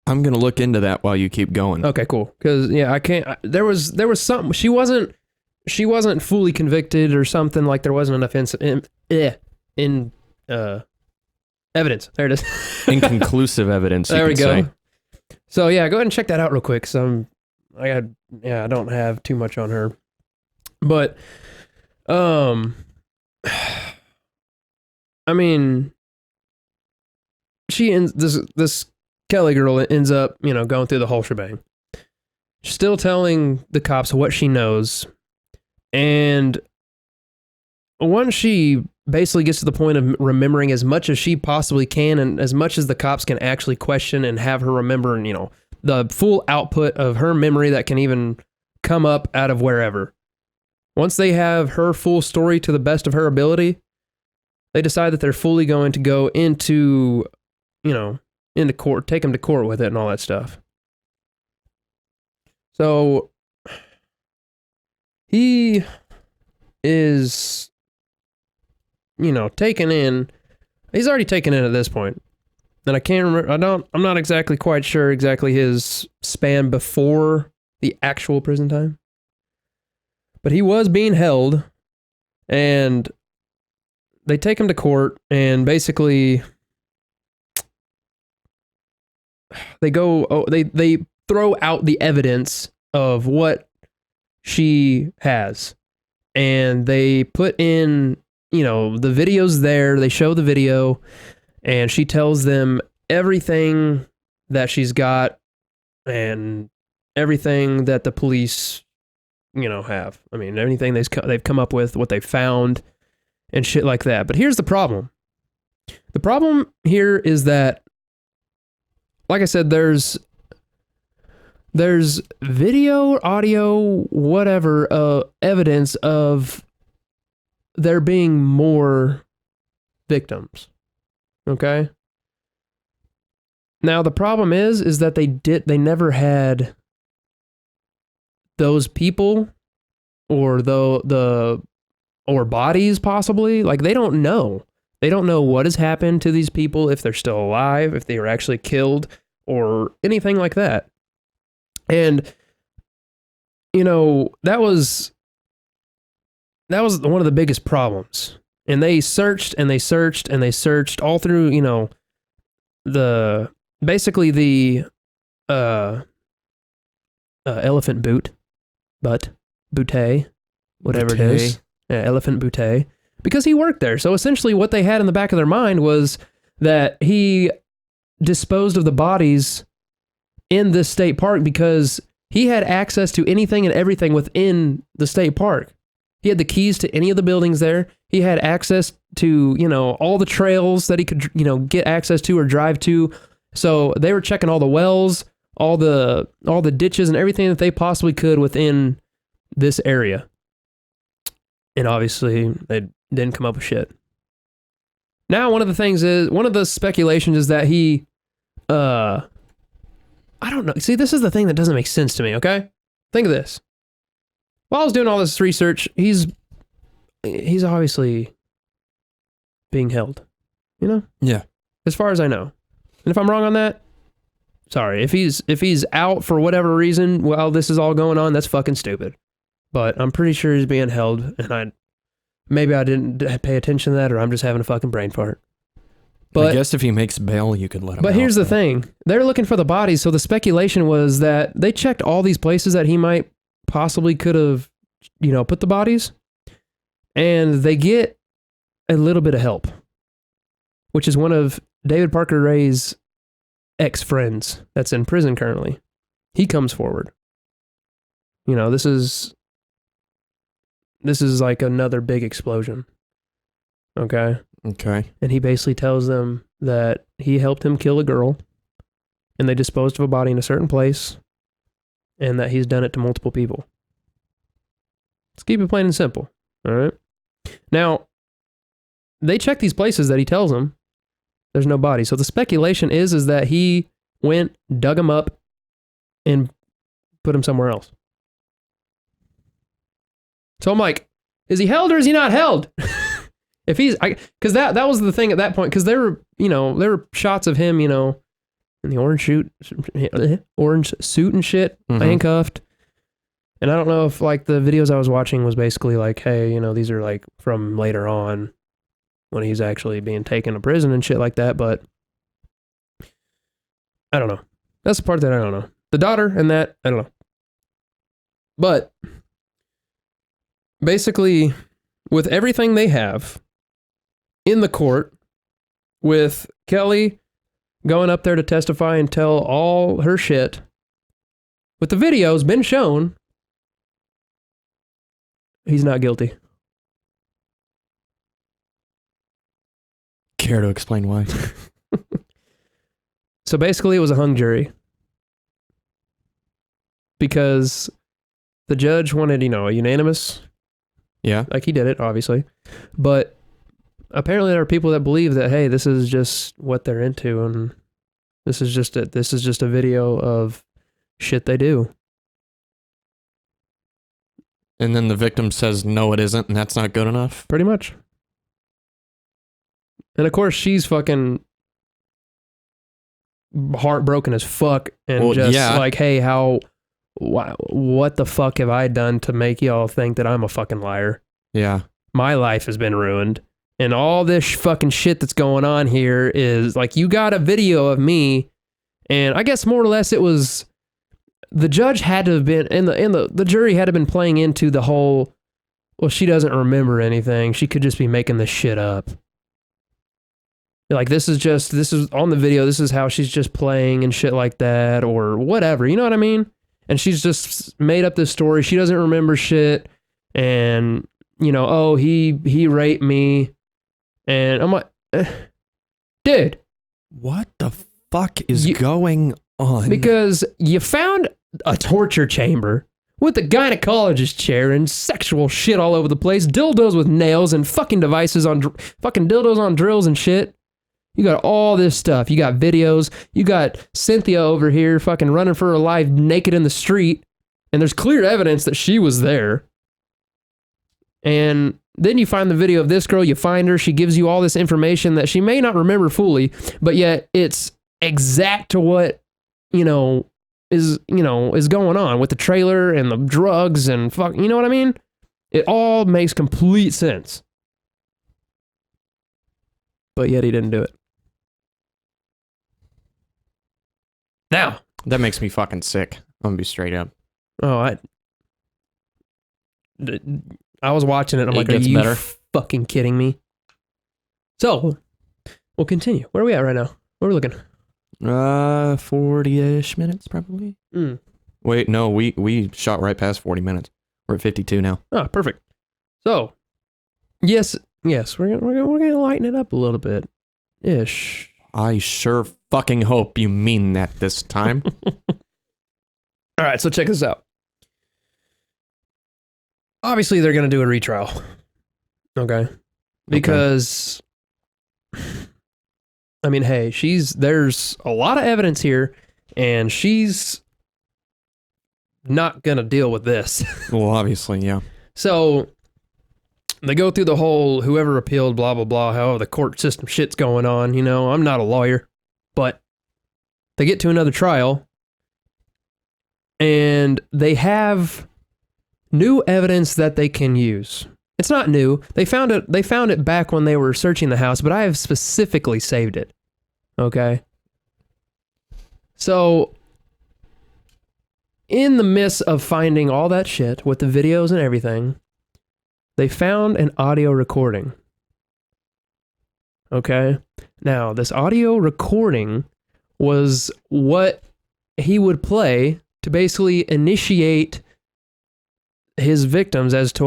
S2: I'm going to look into that while you keep going.
S1: Okay, cool. Because, yeah, I can't... There was something... She wasn't fully convicted or something, like there wasn't enough evidence. There it is.
S2: Inconclusive evidence,
S1: there we go.
S2: Say.
S1: So, yeah, go ahead and check that out real quick. I don't have too much on her. But, I mean, this Kelly girl ends up, going through the whole shebang. She's still telling the cops what she knows. And once she basically gets to the point of remembering as much as she possibly can and as much as the cops can actually question and have her remember, and, the full output of her memory that can even come up out of wherever. Once they have her full story to the best of her ability, they decide that they're fully going to go into court, take him to court with it and all that stuff. So he is, taken in. He's already taken in at this point. And I can't remember, I'm not exactly quite sure exactly his span before the actual prison time. But he was being held, and they take him to court, and basically they throw out the evidence of what she has. And they put in, the videos there. They show the video, and she tells them everything that she's got and everything that the police, have. I mean, everything they've come up with, what they found, and shit like that. But here's the problem. The problem here is that, like I said, there's video, audio, whatever, evidence of there being more victims. Okay? Now the problem is that they never had those people or or bodies possibly. Like, they don't know. They don't know what has happened to these people, if they're still alive, if they were actually killed, or anything like that. And, that was one of the biggest problems. And they searched and they searched and they searched all through, the elephant bootay, whatever it is. Yeah, elephant bootay. Because he worked there. So essentially what they had in the back of their mind was that he disposed of the bodies in this state park because he had access to anything and everything within the state park. He had the keys to any of the buildings there. He had access to, all the trails that he could, get access to or drive to. So they were checking all the wells, all the ditches and everything that they possibly could within this area. And obviously they didn't come up with shit. Now, one of the speculations is that he, I don't know. See, this is the thing that doesn't make sense to me, okay? Think of this. While I was doing all this research, he's obviously being held,
S2: Yeah.
S1: As far as I know. And if I'm wrong on that, sorry. If he's out for whatever reason while this is all going on, that's fucking stupid. But I'm pretty sure he's being held, and maybe I didn't pay attention to that, or I'm just having a fucking brain fart. But
S2: I guess if he makes bail, you could let him out.
S1: But here's the thing. They're looking for the bodies, so the speculation was that they checked all these places that he might possibly could have, put the bodies, and they get a little bit of help, which is one of David Parker Ray's ex-friends that's in prison currently. He comes forward. This is like another big explosion. Okay?
S2: Okay.
S1: And he basically tells them that he helped him kill a girl, and they disposed of a body in a certain place, and that he's done it to multiple people. Let's keep it plain and simple. All right? Now, they check these places that he tells them. There's no body. So the speculation is that he went, dug him up, and put him somewhere else. So I'm like, is he held or is he not held? If he's, because that was the thing at that point, because there were shots of him, in the orange suit and shit, handcuffed. And I don't know if like the videos I was watching was basically like, hey, these are like from later on when he's actually being taken to prison and shit like that. But I don't know. That's the part that I don't know. The daughter and that, I don't know. But basically, with everything they have in the court, with Kelly going up there to testify and tell all her shit, with the videos been shown, he's not guilty.
S2: care to explain why.
S1: So basically it was a hung jury. Because the judge wanted, a unanimous.
S2: Yeah.
S1: Like he did it, obviously. But apparently there are people that believe that, hey, this is just what they're into, and this is just a video of shit they do.
S2: And then the victim says, no, it isn't, and that's not good enough?
S1: Pretty much. And of course, she's fucking heartbroken as fuck, and like, hey, what the fuck have I done to make y'all think that I'm a fucking liar?
S2: Yeah.
S1: My life has been ruined. And all this fucking shit that's going on here is like, you got a video of me, and I guess more or less it was, the judge had to have been, and the jury had to have been playing into the whole, well, she doesn't remember anything. She could just be making this shit up. Like, this is on the video, this is how she's just playing and shit like that, or whatever, you know what I mean? And she's just made up this story. She doesn't remember shit, and, oh, he raped me. And I'm like, dude.
S2: What the fuck is going on?
S1: Because you found a torture chamber with a gynecologist chair and sexual shit all over the place, dildos with nails and fucking devices on, fucking dildos on drills and shit. You got all this stuff. You got videos. You got Cynthia over here fucking running for her life naked in the street. And there's clear evidence that she was there. And then you find the video of this girl, you find her, she gives you all this information that she may not remember fully, but yet it's exact to what, is going on with the trailer and the drugs and fuck, you know what I mean? It all makes complete sense. But yet he didn't do it. Now.
S2: That makes me fucking sick. I'm gonna be straight up.
S1: Oh, I was watching it, and I'm like, are you fucking kidding me? So, we'll continue. Where are we at right now? Where are we looking?
S2: 40-ish minutes, probably. Wait, no, we shot right past 40 minutes. We're at 52 now.
S1: Oh, perfect. So, yes, we're gonna lighten it up a little bit. Ish.
S2: I sure fucking hope you mean that this time.
S1: All right, so check this out. Obviously, they're going to do a retrial. Okay? Because, I mean, hey, there's a lot of evidence here, and she's not going to deal with this.
S2: Well, obviously, yeah.
S1: So, they go through the whole whoever appealed, blah, blah, blah, how the court system shit's going on. I'm not a lawyer, but they get to another trial, and they have new evidence that they can use. It's not new. They found it back when they were searching the house, but I have specifically saved it. Okay? So, in the midst of finding all that shit with the videos and everything, they found an audio recording. Okay? Now, this audio recording was what he would play to basically initiate his victims as to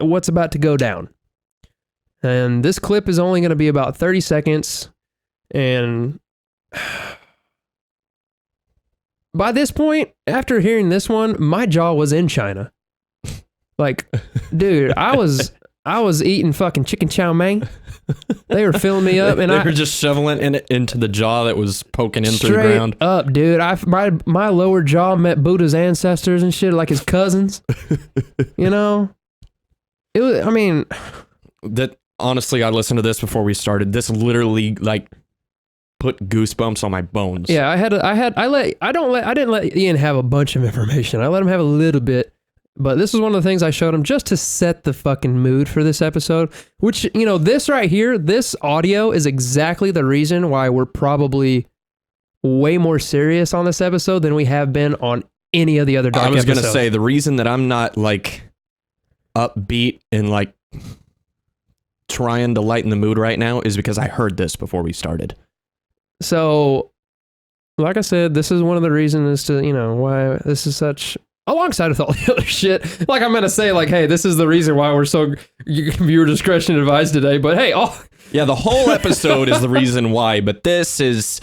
S1: what's about to go down. And this clip is only going to be about 30 seconds. And by this point, after hearing this one, my jaw was in China. Like, dude, I was eating fucking chicken chow mein. They were filling me up, and
S2: they were just shoveling it into the jaw that was poking in through the ground.
S1: Straight up, dude. My lower jaw met Buddha's ancestors and shit, like his cousins. It was. I mean,
S2: that honestly, I listened to this before we started. This literally put goosebumps on my bones.
S1: Yeah, I didn't let Ian have a bunch of information. I let him have a little bit. But this is one of the things I showed him just to set the fucking mood for this episode, which, this right here, this audio is exactly the reason why we're probably way more serious on this episode than we have been on any of the other dark episodes.
S2: I was going to say, the reason that I'm not upbeat and trying to lighten the mood right now is because I heard this before we started.
S1: So, like I said, this is one of the reasons as to, why this is such... Alongside with all the other shit, I'm gonna say, hey, this is the reason why we're so viewer discretion advised today. But hey,
S2: Yeah, the whole episode is the reason why, but this is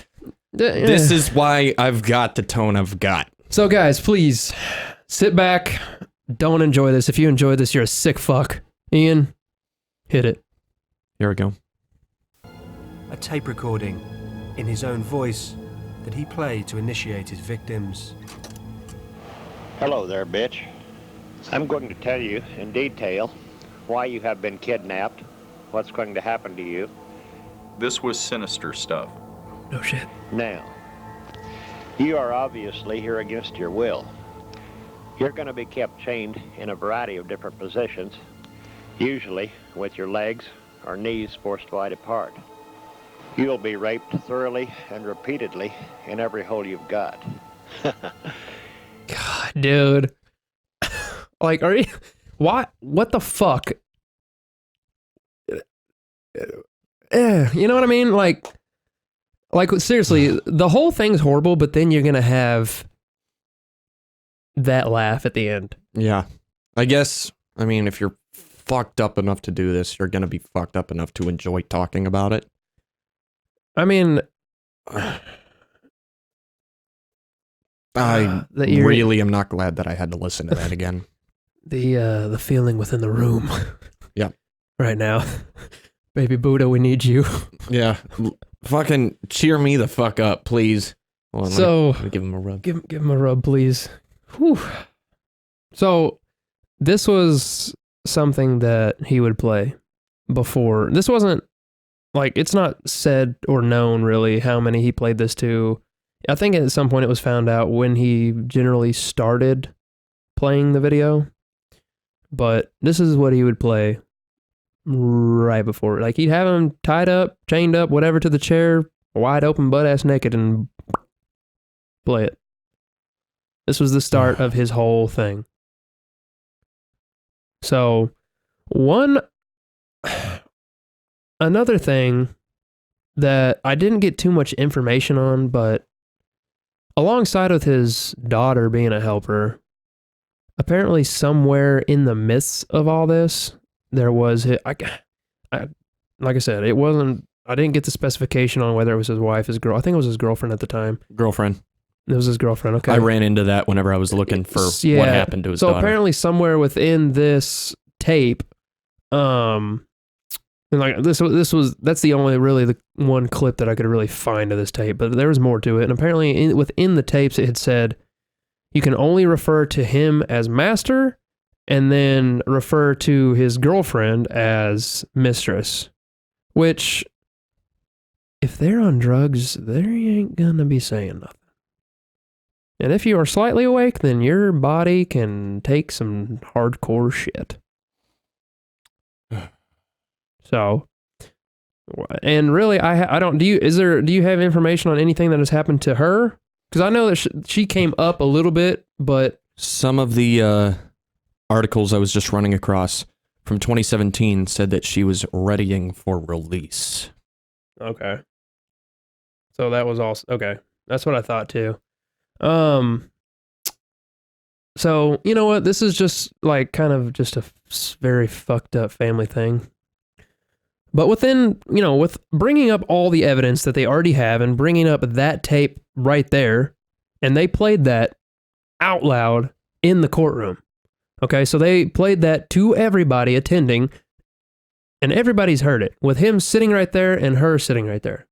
S2: why I've got the tone I've got.
S1: So guys, please sit back. Don't enjoy this. If you enjoy this, you're a sick fuck. Ian, hit it.
S2: Here we go.
S3: A tape recording in his own voice that he played to initiate his victims.
S4: Hello there, bitch. I'm going to tell you in detail why you have been kidnapped, what's going to happen to you.
S5: This was sinister stuff.
S1: No shit.
S4: Now, you are obviously here against your will. You're going to be kept chained in a variety of different positions, usually with your legs or knees forced wide apart. You'll be raped thoroughly and repeatedly in every hole you've got.
S1: God, dude. Like, are you... What the fuck? You know what I mean? Like, seriously, the whole thing's horrible, but then you're going to have that laugh at the end.
S2: Yeah. I guess, I mean, if you're fucked up enough to do this, you're going to be fucked up enough to enjoy talking about it.
S1: I mean...
S2: I really am not glad that I had to listen to that again.
S1: The feeling within the room.
S2: Yeah.
S1: Right now. Baby Buddha, we need you.
S2: Yeah. Fucking cheer me the fuck up, please. Hold on, let me give him a rub.
S1: Give him a rub, please. Whew. So, this was something that he would play before. This wasn't, like, it's not said or known, really, how many he played this to. I think at some point it was found out when he generally started playing the video. But this is what he would play right before. Like, he'd have him tied up, chained up, whatever, to the chair, wide open, butt-ass naked, and play it. This was the start of his whole thing. So, another thing that I didn't get too much information on, but alongside with his daughter being a helper, apparently somewhere in the midst of all this, there was, like I said, it wasn't, I didn't get the specification on whether it was his wife, his girl. I think it was his girlfriend at the time.
S2: Girlfriend.
S1: It was his girlfriend, okay.
S2: I ran into that whenever I was looking for what happened to his daughter. So
S1: apparently somewhere within this tape, and like that's the only really the one clip that I could really find of this tape, but there was more to it. And apparently within the tapes it had said you can only refer to him as master and then refer to his girlfriend as mistress, which if they're on drugs, they ain't gonna be saying nothing. And if you are slightly awake, then your body can take some hardcore shit. So, and really, I don't. Do you have information on anything that has happened to her? Because I know that she came up a little bit, but
S2: some of the articles I was just running across from 2017 said that she was readying for release.
S1: Okay. So that was also okay. That's what I thought too. So you know what? This is just like kind of just a very fucked up family thing. But within, with bringing up all the evidence that they already have and bringing up that tape right there, and they played that out loud in the courtroom. Okay, so they played that to everybody attending, and everybody's heard it, with him sitting right there and her sitting right there.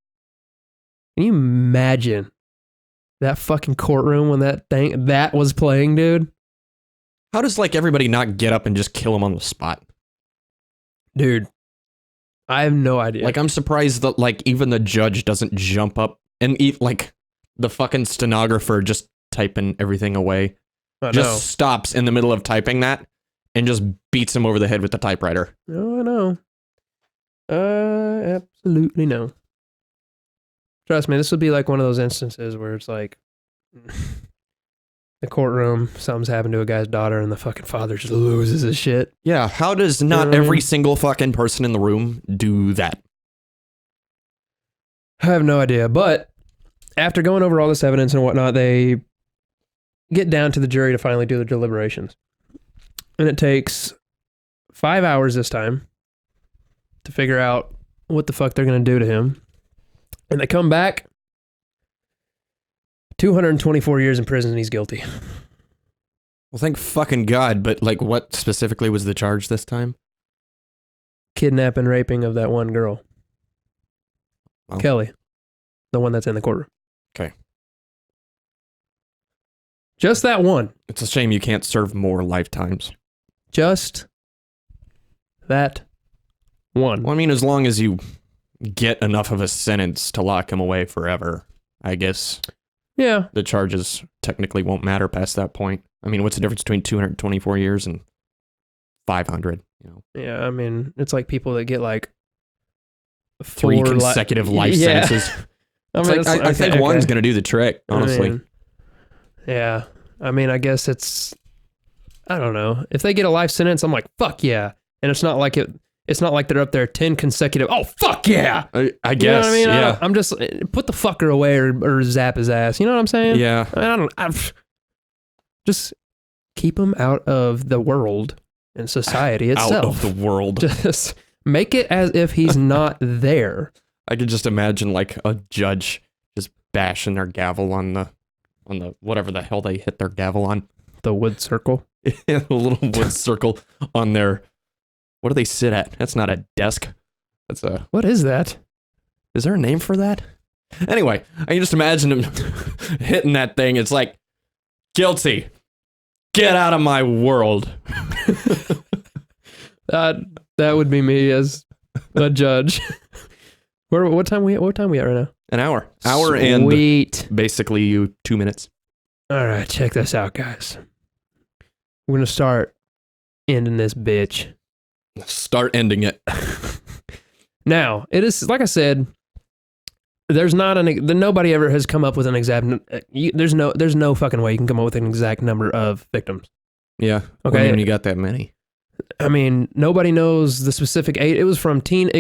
S1: Can you imagine that fucking courtroom when that was playing, dude?
S2: How does, everybody not get up and just kill him on the spot?
S1: Dude. I have no idea.
S2: I'm surprised that, even the judge doesn't jump up and eat, the fucking stenographer just typing everything away. Just stops in the middle of typing that and just beats him over the head with the typewriter.
S1: Oh, I know. Absolutely no. Trust me, this would be like one of those instances where it's like the courtroom, something's happened to a guy's daughter and the fucking father just loses his shit.
S2: Yeah, how does not every single fucking person in the room do that?
S1: I have no idea, but after going over all this evidence and whatnot, they get down to the jury to finally do the deliberations. And it takes 5 hours this time to figure out what the fuck they're going to do to him. And they come back, 224 years in prison, and he's guilty.
S2: Well, thank fucking God, but like what specifically was the charge this time?
S1: Kidnapping, raping of that one girl.
S2: Oh.
S1: Kelly. The one that's in the courtroom.
S2: Okay.
S1: Just that one.
S2: It's a shame you can't serve more lifetimes.
S1: Just that one.
S2: Well, I mean, as long as you get enough of a sentence to lock him away forever, I guess.
S1: Yeah.
S2: The charges technically won't matter past that point. I mean, what's the difference between 224 years and 500? You know?
S1: Yeah, I mean, it's like people that get like
S2: 3 consecutive life sentences.
S1: I mean,
S2: I think one's going to do the trick, honestly.
S1: I mean, yeah. I mean, I guess it's, I don't know. If they get a life sentence, I'm like, fuck yeah. And it's not like they're up there 10 consecutive. Oh, fuck yeah.
S2: I guess.
S1: You know what I mean?
S2: Yeah.
S1: I'm just, put the fucker away or zap his ass. You know what I'm saying?
S2: Yeah.
S1: Just keep him out of the world and society itself.
S2: Out of the world.
S1: Just make it as if he's not there.
S2: I could just imagine like a judge just bashing their gavel on the whatever the hell they hit their gavel on.
S1: The wood circle.
S2: A little wood circle on their, what do they sit at? That's not a desk. That's a,
S1: what is that?
S2: Is there a name for that? Anyway, I can just imagine him hitting that thing. It's like, guilty. Get out of my world.
S1: That would be me as a judge. What time we at right now?
S2: An hour.
S1: Sweet.
S2: And basically you 2 minutes.
S1: All right, check this out, guys. We're going to start ending this bitch.
S2: Start ending it.
S1: Now, it is, like I said, there's not nobody ever has come up with an exact, there's no fucking way you can come up with an exact number of victims.
S2: Yeah.
S1: Okay.
S2: When you got that many.
S1: I mean, nobody knows the specific age. It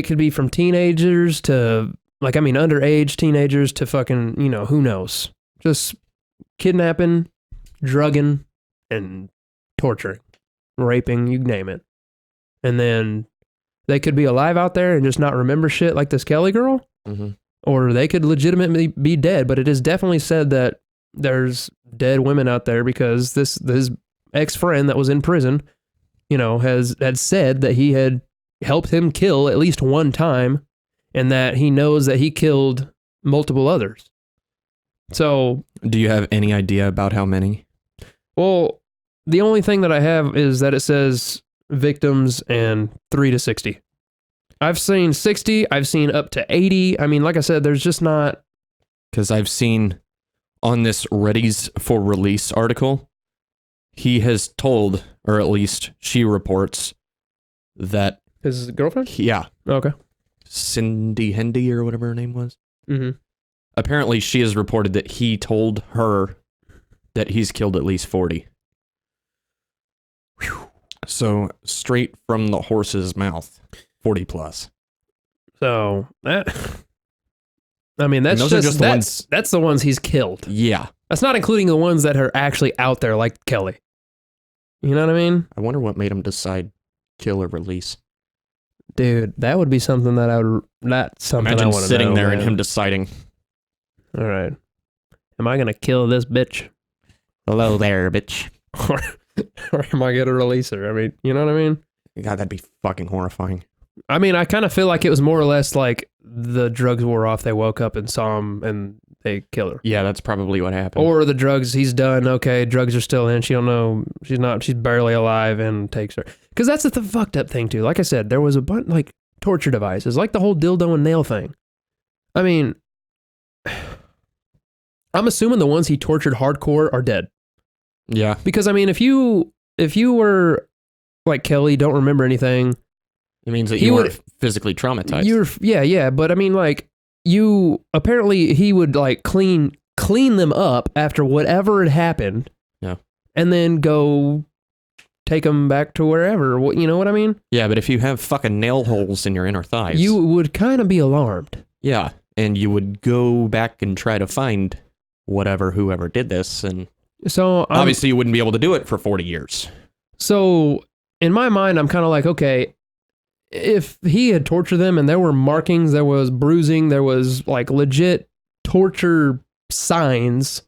S1: could be from teenagers to, underage teenagers to fucking, who knows? Just kidnapping, drugging, and torturing, raping, you name it. And then they could be alive out there and just not remember shit like this Kelly girl.
S2: Mm-hmm. Or
S1: they could legitimately be dead, but it is definitely said that there's dead women out there because this ex-friend that was in prison, had said that he had helped him kill at least one time and that he knows that he killed multiple others. So,
S2: do you have any idea about how many?
S1: Well, the only thing that I have is that it says victims and 3 to 60. I've seen 60, I've seen up to 80. I mean, like I said, there's just not...
S2: Because I've seen on this Ready's for Release article, he has told, or at least she reports, that...
S1: His girlfriend?
S2: Yeah.
S1: Okay.
S2: Cindy Hendy or whatever her name was.
S1: Mm-hmm.
S2: Apparently, she has reported that he told her that he's killed at least 40. Whew. So, straight from the horse's mouth. 40 plus.
S1: So that, I mean, that's that's the ones he's killed.
S2: Yeah.
S1: That's not including the ones that are actually out there like Kelly. You know what I mean?
S2: I wonder what made him decide kill or release.
S1: Dude, that would be something that that's something
S2: Imagine
S1: I want to know.
S2: sitting there
S1: man.
S2: and him deciding.
S1: All right. Am I going to kill this bitch?
S2: Hello there, bitch.
S1: or am I going to release her? I mean, you know what I mean?
S2: God, that'd be fucking horrifying.
S1: I mean, I kind of feel like it was more or less like the drugs wore off, they woke up and saw him and they kill her.
S2: Yeah, that's probably what happened.
S1: Or the drugs, he's done, okay, drugs are still in, she don't know, she's barely alive and takes her. Because that's the fucked up thing too. Like I said, there was a bunch, like, torture devices, like the whole dildo and nail thing. I mean, I'm assuming the ones he tortured hardcore are dead.
S2: Yeah.
S1: Because, I mean, if you were like Kelly, don't remember anything,
S2: it means that you weren't physically traumatized.
S1: Yeah, but I mean, like, apparently he would like clean them up after whatever had happened.
S2: Yeah.
S1: And then go take them back to wherever, you know what I mean?
S2: Yeah, but if you have fucking nail holes in your inner thighs.
S1: You would kind of be alarmed.
S2: Yeah, and you would go back and try to find whoever did this, and
S1: so
S2: obviously you wouldn't be able to do it for 40 years.
S1: So in my mind, I'm kind of like, okay, if he had tortured them and there were markings, there was bruising, there was like legit torture signs,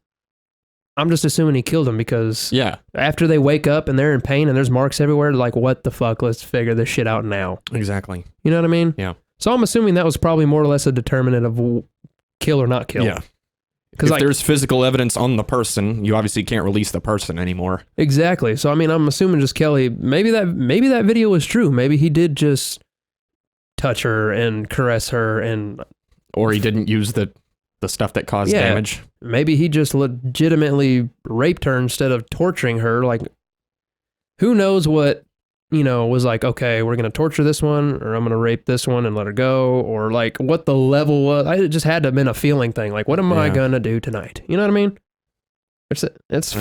S1: I'm just assuming he killed them because after they wake up and they're in pain and there's marks everywhere, like, what the fuck? Let's figure this shit out now.
S2: Exactly.
S1: You know what I mean?
S2: Yeah.
S1: So I'm assuming that was probably more or less a determinant of kill or not kill.
S2: Yeah. Because if there's physical evidence on the person, you obviously can't release the person anymore.
S1: Exactly. So I mean, I'm assuming just Kelly. Maybe that video was true. Maybe he did just touch her and caress her,
S2: or he didn't use the stuff that caused damage.
S1: Maybe he just legitimately raped her instead of torturing her. Like, who knows what, was like, okay, we're going to torture this one, or I'm going to rape this one and let her go, or like what the level was. I just had to have been a feeling thing. Like, what am I going to do tonight? You know what I mean? It's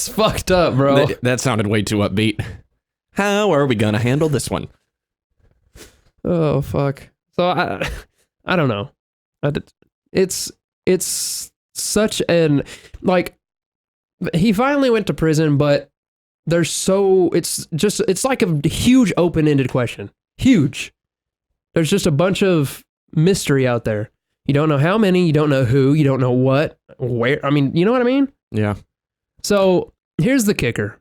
S1: fucked up, bro.
S2: That sounded way too upbeat. How are we going to handle this one?
S1: Oh, fuck. So I don't know. It's such an, like, he finally went to prison, but it's like a huge open-ended question. Huge. There's just a bunch of mystery out there. You don't know how many, you don't know who, you don't know what, where. I mean, you know what I mean?
S2: Yeah.
S1: So here's the kicker.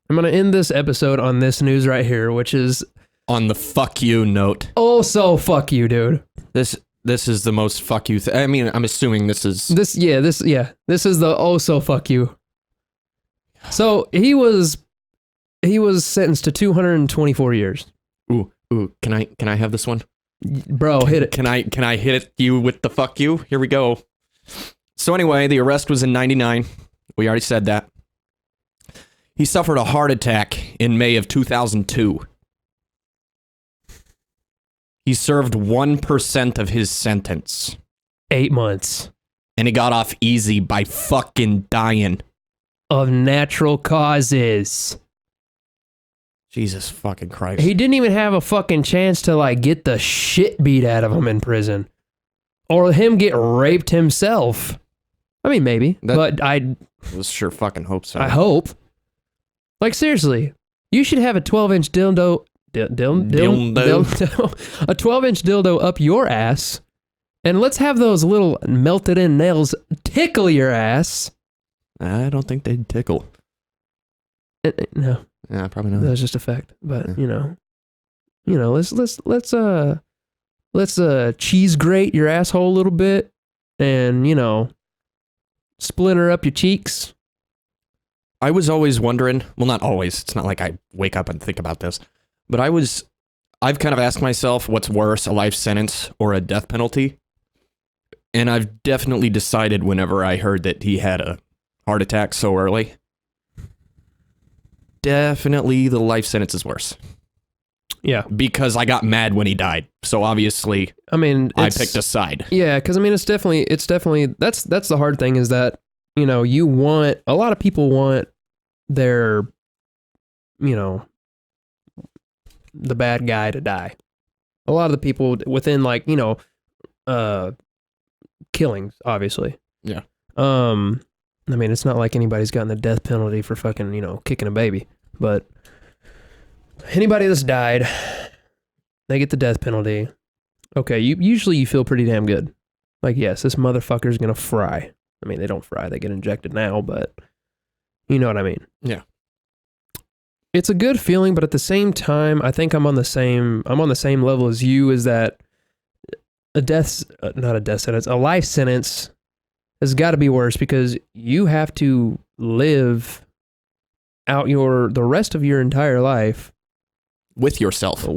S1: I'm going to end this episode on this news right here, which is
S2: on the fuck you note.
S1: Oh, so fuck you, dude.
S2: This is the most fuck you. I mean, I'm assuming this is
S1: this is the oh so fuck you. So he was sentenced to 224 years.
S2: Ooh, can I have this one?
S1: Bro, hit it.
S2: Can I hit you with the fuck you? Here we go. So anyway, the arrest was in 99. We already said that. He suffered a heart attack in May of 2002. He served 1% of his sentence.
S1: 8 months.
S2: And he got off easy by fucking dying.
S1: Of natural causes.
S2: Jesus fucking Christ.
S1: He didn't even have a fucking chance to, like, get the shit beat out of him in prison. Or him get raped himself. I mean, maybe. But I
S2: sure fucking hope so.
S1: I hope. Like, seriously. You should have a 12-inch dildo. A 12-inch dildo up your ass, and let's have those little melted in nails tickle your ass.
S2: I don't think they'd tickle.
S1: No.
S2: Yeah, probably not.
S1: That was just a fact. But let's cheese grate your asshole a little bit, and splinter up your cheeks.
S2: I was always wondering. Well, not always. It's not like I wake up and think about this. But I've kind of asked myself, what's worse, a life sentence or a death penalty? And I've definitely decided whenever I heard that he had a heart attack so early, definitely the life sentence is worse.
S1: Yeah.
S2: Because I got mad when he died. So obviously, I picked a side.
S1: Yeah, because it's definitely, that's the hard thing is that, a lot of people want their, the bad guy to die. A lot of the people within killings, obviously.
S2: Yeah.
S1: It's not like anybody's gotten the death penalty for fucking, kicking a baby, but anybody that's died, they get the death penalty. Okay, usually you feel pretty damn good. Like, yes, this motherfucker's gonna fry. I mean, they don't fry, they get injected now, but you know what I mean.
S2: Yeah.
S1: It's a good feeling, but at the same time, I think I'm on the same level as you, is that a life sentence has got to be worse because you have to live out the rest of your entire life
S2: with yourself.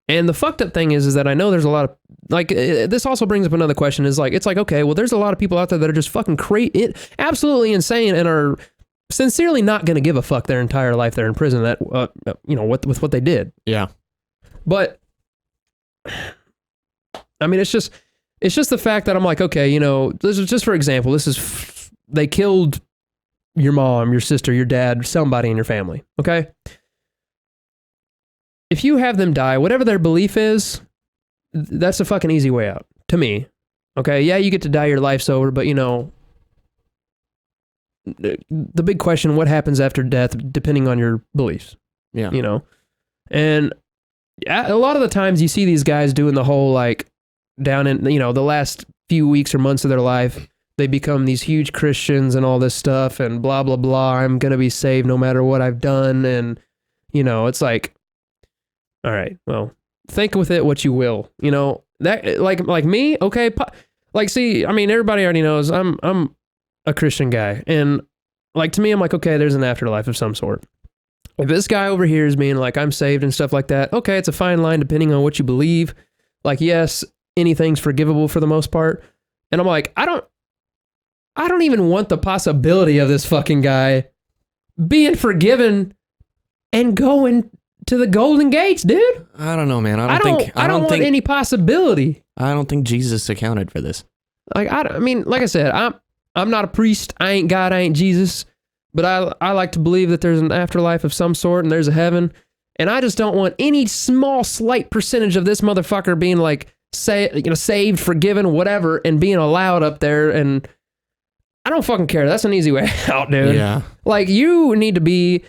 S1: And the fucked up thing is that I know there's a lot of, like, this also brings up another question, is like, it's like, okay, well, there's a lot of people out there that are just fucking absolutely insane and are sincerely not going to give a fuck their entire life they're in prison that with what they did.
S2: Yeah.
S1: But I mean, it's just the fact that I'm like, okay, this is just, for example, they killed your mom, your sister, your dad, somebody in your family. Okay. If you have them die, whatever their belief is, that's a fucking easy way out to me. Okay. Yeah. You get to die, your life's over, but the big question, what happens after death, depending on your beliefs?
S2: Yeah.
S1: And a lot of the times you see these guys doing the whole like down in, you know, the last few weeks or months of their life, they become these huge Christians and all this stuff and blah, blah, blah. I'm going to be saved no matter what I've done. And, you know, it's like, all right, well, think with it what you will, you know, that like me. Okay. Like, see, I mean, everybody already knows I'm a Christian guy. And like, to me, I'm like, okay, there's an afterlife of some sort. If this guy over here is being like, I'm saved and stuff like that, okay, it's a fine line depending on what you believe. Like, yes, anything's forgivable for the most part. And I'm like, I don't even want the possibility of this fucking guy being forgiven and going to the golden gates, dude.
S2: I don't know, man. I
S1: don't want any possibility.
S2: I don't think Jesus accounted for this.
S1: Like, I mean, like I said, I'm not a priest. I ain't God. I ain't Jesus. But I like to believe that there's an afterlife of some sort and there's a heaven. And I just don't want any small, slight percentage of this motherfucker being like, saved, forgiven, whatever, and being allowed up there. And I don't fucking care. That's an easy way out, dude.
S2: Yeah.
S1: Like, you need to be,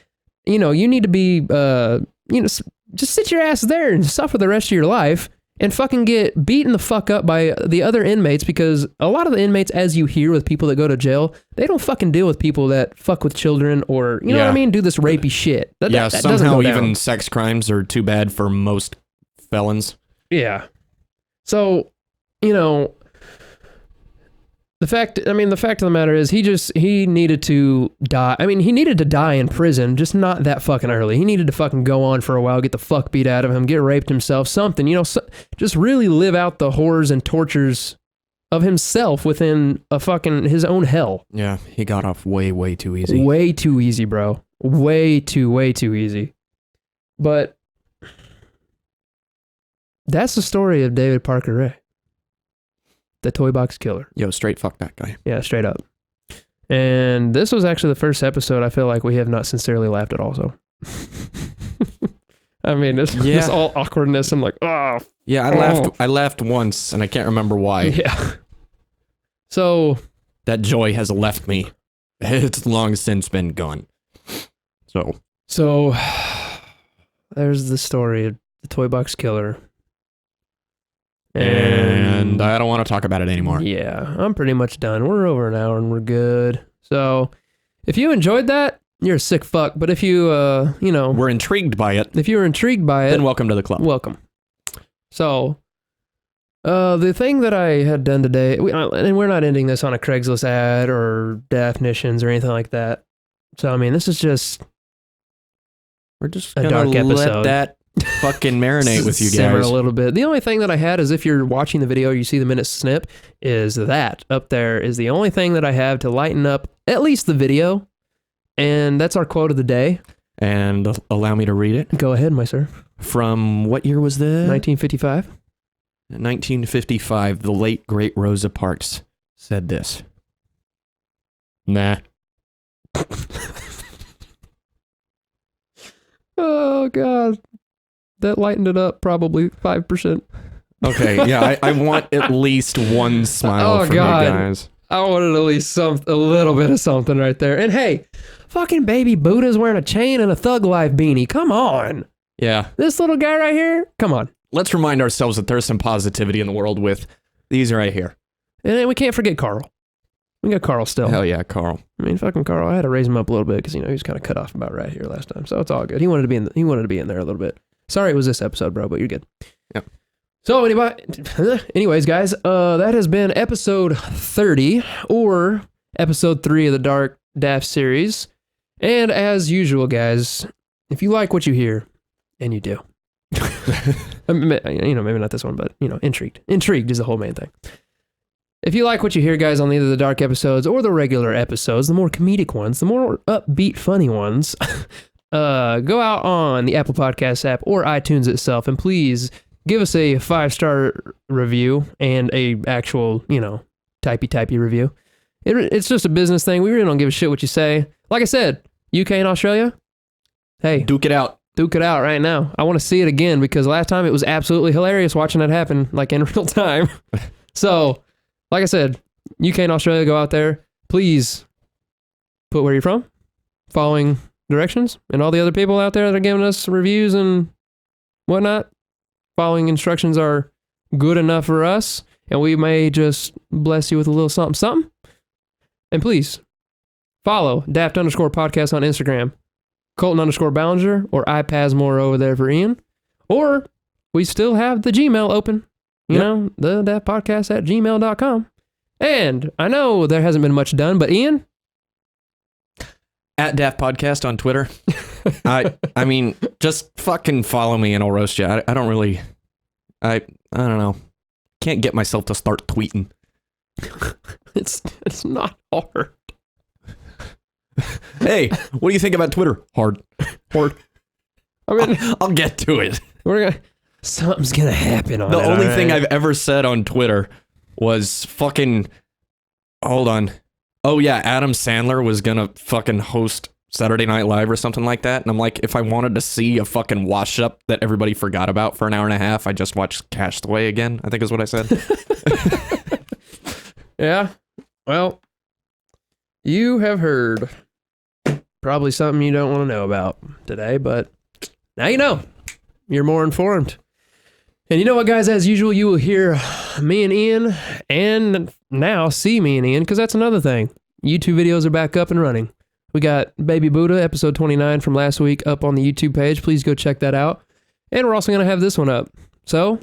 S1: just sit your ass there and suffer the rest of your life and fucking get beaten the fuck up by the other inmates, because a lot of the inmates, as you hear with people that go to jail, they don't fucking deal with people that fuck with children or, you know what I mean? Do this rapey shit. That
S2: somehow even sex crimes are too bad for most felons.
S1: Yeah. So, you know, the fact of the matter is he needed to die. I mean, he needed to die in prison, just not that fucking early. He needed to fucking go on for a while, get the fuck beat out of him, get raped himself, something, you know, just really live out the horrors and tortures of himself within his own hell.
S2: Yeah, he got off way, way too easy.
S1: Way too easy, bro. Way too easy. But that's the story of David Parker Ray. The toy box killer.
S2: Yo, straight fuck that guy.
S1: Yeah, straight up. And this was actually the first episode I feel like we have not sincerely laughed at also. I mean, this all awkwardness. I'm like, oh.
S2: Yeah, I laughed once and I can't remember why.
S1: Yeah. So.
S2: That joy has left me. It's long since been gone. So.
S1: There's the story of the toy box killer.
S2: And I don't want to talk about it anymore.
S1: Yeah, I'm pretty much done. We're over an hour and we're good. So if you enjoyed that, you're a sick fuck. But if you,
S2: we're intrigued by it.
S1: If you were intrigued by it,
S2: then welcome to the club.
S1: Welcome. So the thing that I had done today, and we're not ending this on a Craigslist ad or definitions or anything like that. So, I mean, this is just...
S2: We're just
S1: a dark episode.
S2: Let that fucking marinate with you guys.
S1: Simmer a little bit. The only thing that I had is, if you're watching the video, you see the minute snip, is that up there is the only thing that I have to lighten up at least the video. And that's our quote of the day.
S2: And allow me to read it.
S1: Go ahead, my sir.
S2: From what year was this?
S1: 1955.
S2: 1955, the late great Rosa Parks said this. Nah.
S1: Oh, God. That lightened it up probably 5%.
S2: Okay, yeah, I want at least one smile from
S1: God.
S2: you guys.
S1: I wanted at least a little bit of something right there. And hey, fucking baby Buddha's wearing a chain and a Thug Life beanie. Come on.
S2: Yeah.
S1: This little guy right here, come on.
S2: Let's remind ourselves that there's some positivity in the world with these right here.
S1: And then we can't forget Carl. We got Carl still.
S2: Hell yeah, Carl.
S1: I mean, fucking Carl. I had to raise him up a little bit because, he was kind of cut off about right here last time. So it's all good. He wanted to be in there a little bit. Sorry it was this episode, bro, but you're good.
S2: Yeah.
S1: So anyways, guys, that has been episode 30 or episode 3 of the Dark Daft series. And as usual, guys, if you like what you hear, and you do, maybe not this one, but intrigued. Intrigued is the whole main thing. If you like what you hear, guys, on either the dark episodes or the regular episodes, the more comedic ones, the more upbeat, funny ones, go out on the Apple Podcasts app or iTunes itself, and please give us a 5-star review and a actual, typey review. It's just a business thing. We really don't give a shit what you say. Like I said, UK and Australia, hey.
S2: Duke it out.
S1: Duke it out right now. I want to see it again because last time it was absolutely hilarious watching it happen, like in real time. So, like I said, UK and Australia, go out there. Please put where you're from, following directions, and all the other people out there that are giving us reviews and whatnot. Following instructions are good enough for us, and we may just bless you with a little something, something. And please follow Daft_podcast on Instagram, Colton_Ballinger, or iPasmore over there for Ian. Or we still have the Gmail open, you know, the daftpodcast@gmail.com. And I know there hasn't been much done, but Ian?
S2: At Daft Podcast on Twitter. I mean, just fucking follow me and I'll roast you. I don't really, I don't know. Can't get myself to start tweeting.
S1: It's not hard.
S2: Hey, what do you think about Twitter? Hard.
S1: I mean,
S2: I'll get to it.
S1: Something's gonna happen on
S2: the
S1: it.
S2: The only thing I've ever said on Twitter was fucking, hold on. Oh yeah, Adam Sandler was gonna fucking host Saturday Night Live or something like that. And I'm like, if I wanted to see a fucking wash up that everybody forgot about for an hour and a half, I just watched Castaway again, I think is what I said.
S1: Yeah. Well, you have heard probably something you don't want to know about today, but now you know. You're more informed. And you know what, guys? As usual, you will hear me and Ian, and now see me and Ian, because that's another thing. YouTube videos are back up and running. We got Baby Buddha, episode 29 from last week, up on the YouTube page. Please go check that out. And we're also going to have this one up. So,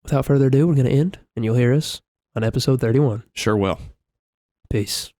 S1: without further ado, we're going to end, and you'll hear us on episode 31.
S2: Sure will.
S1: Peace.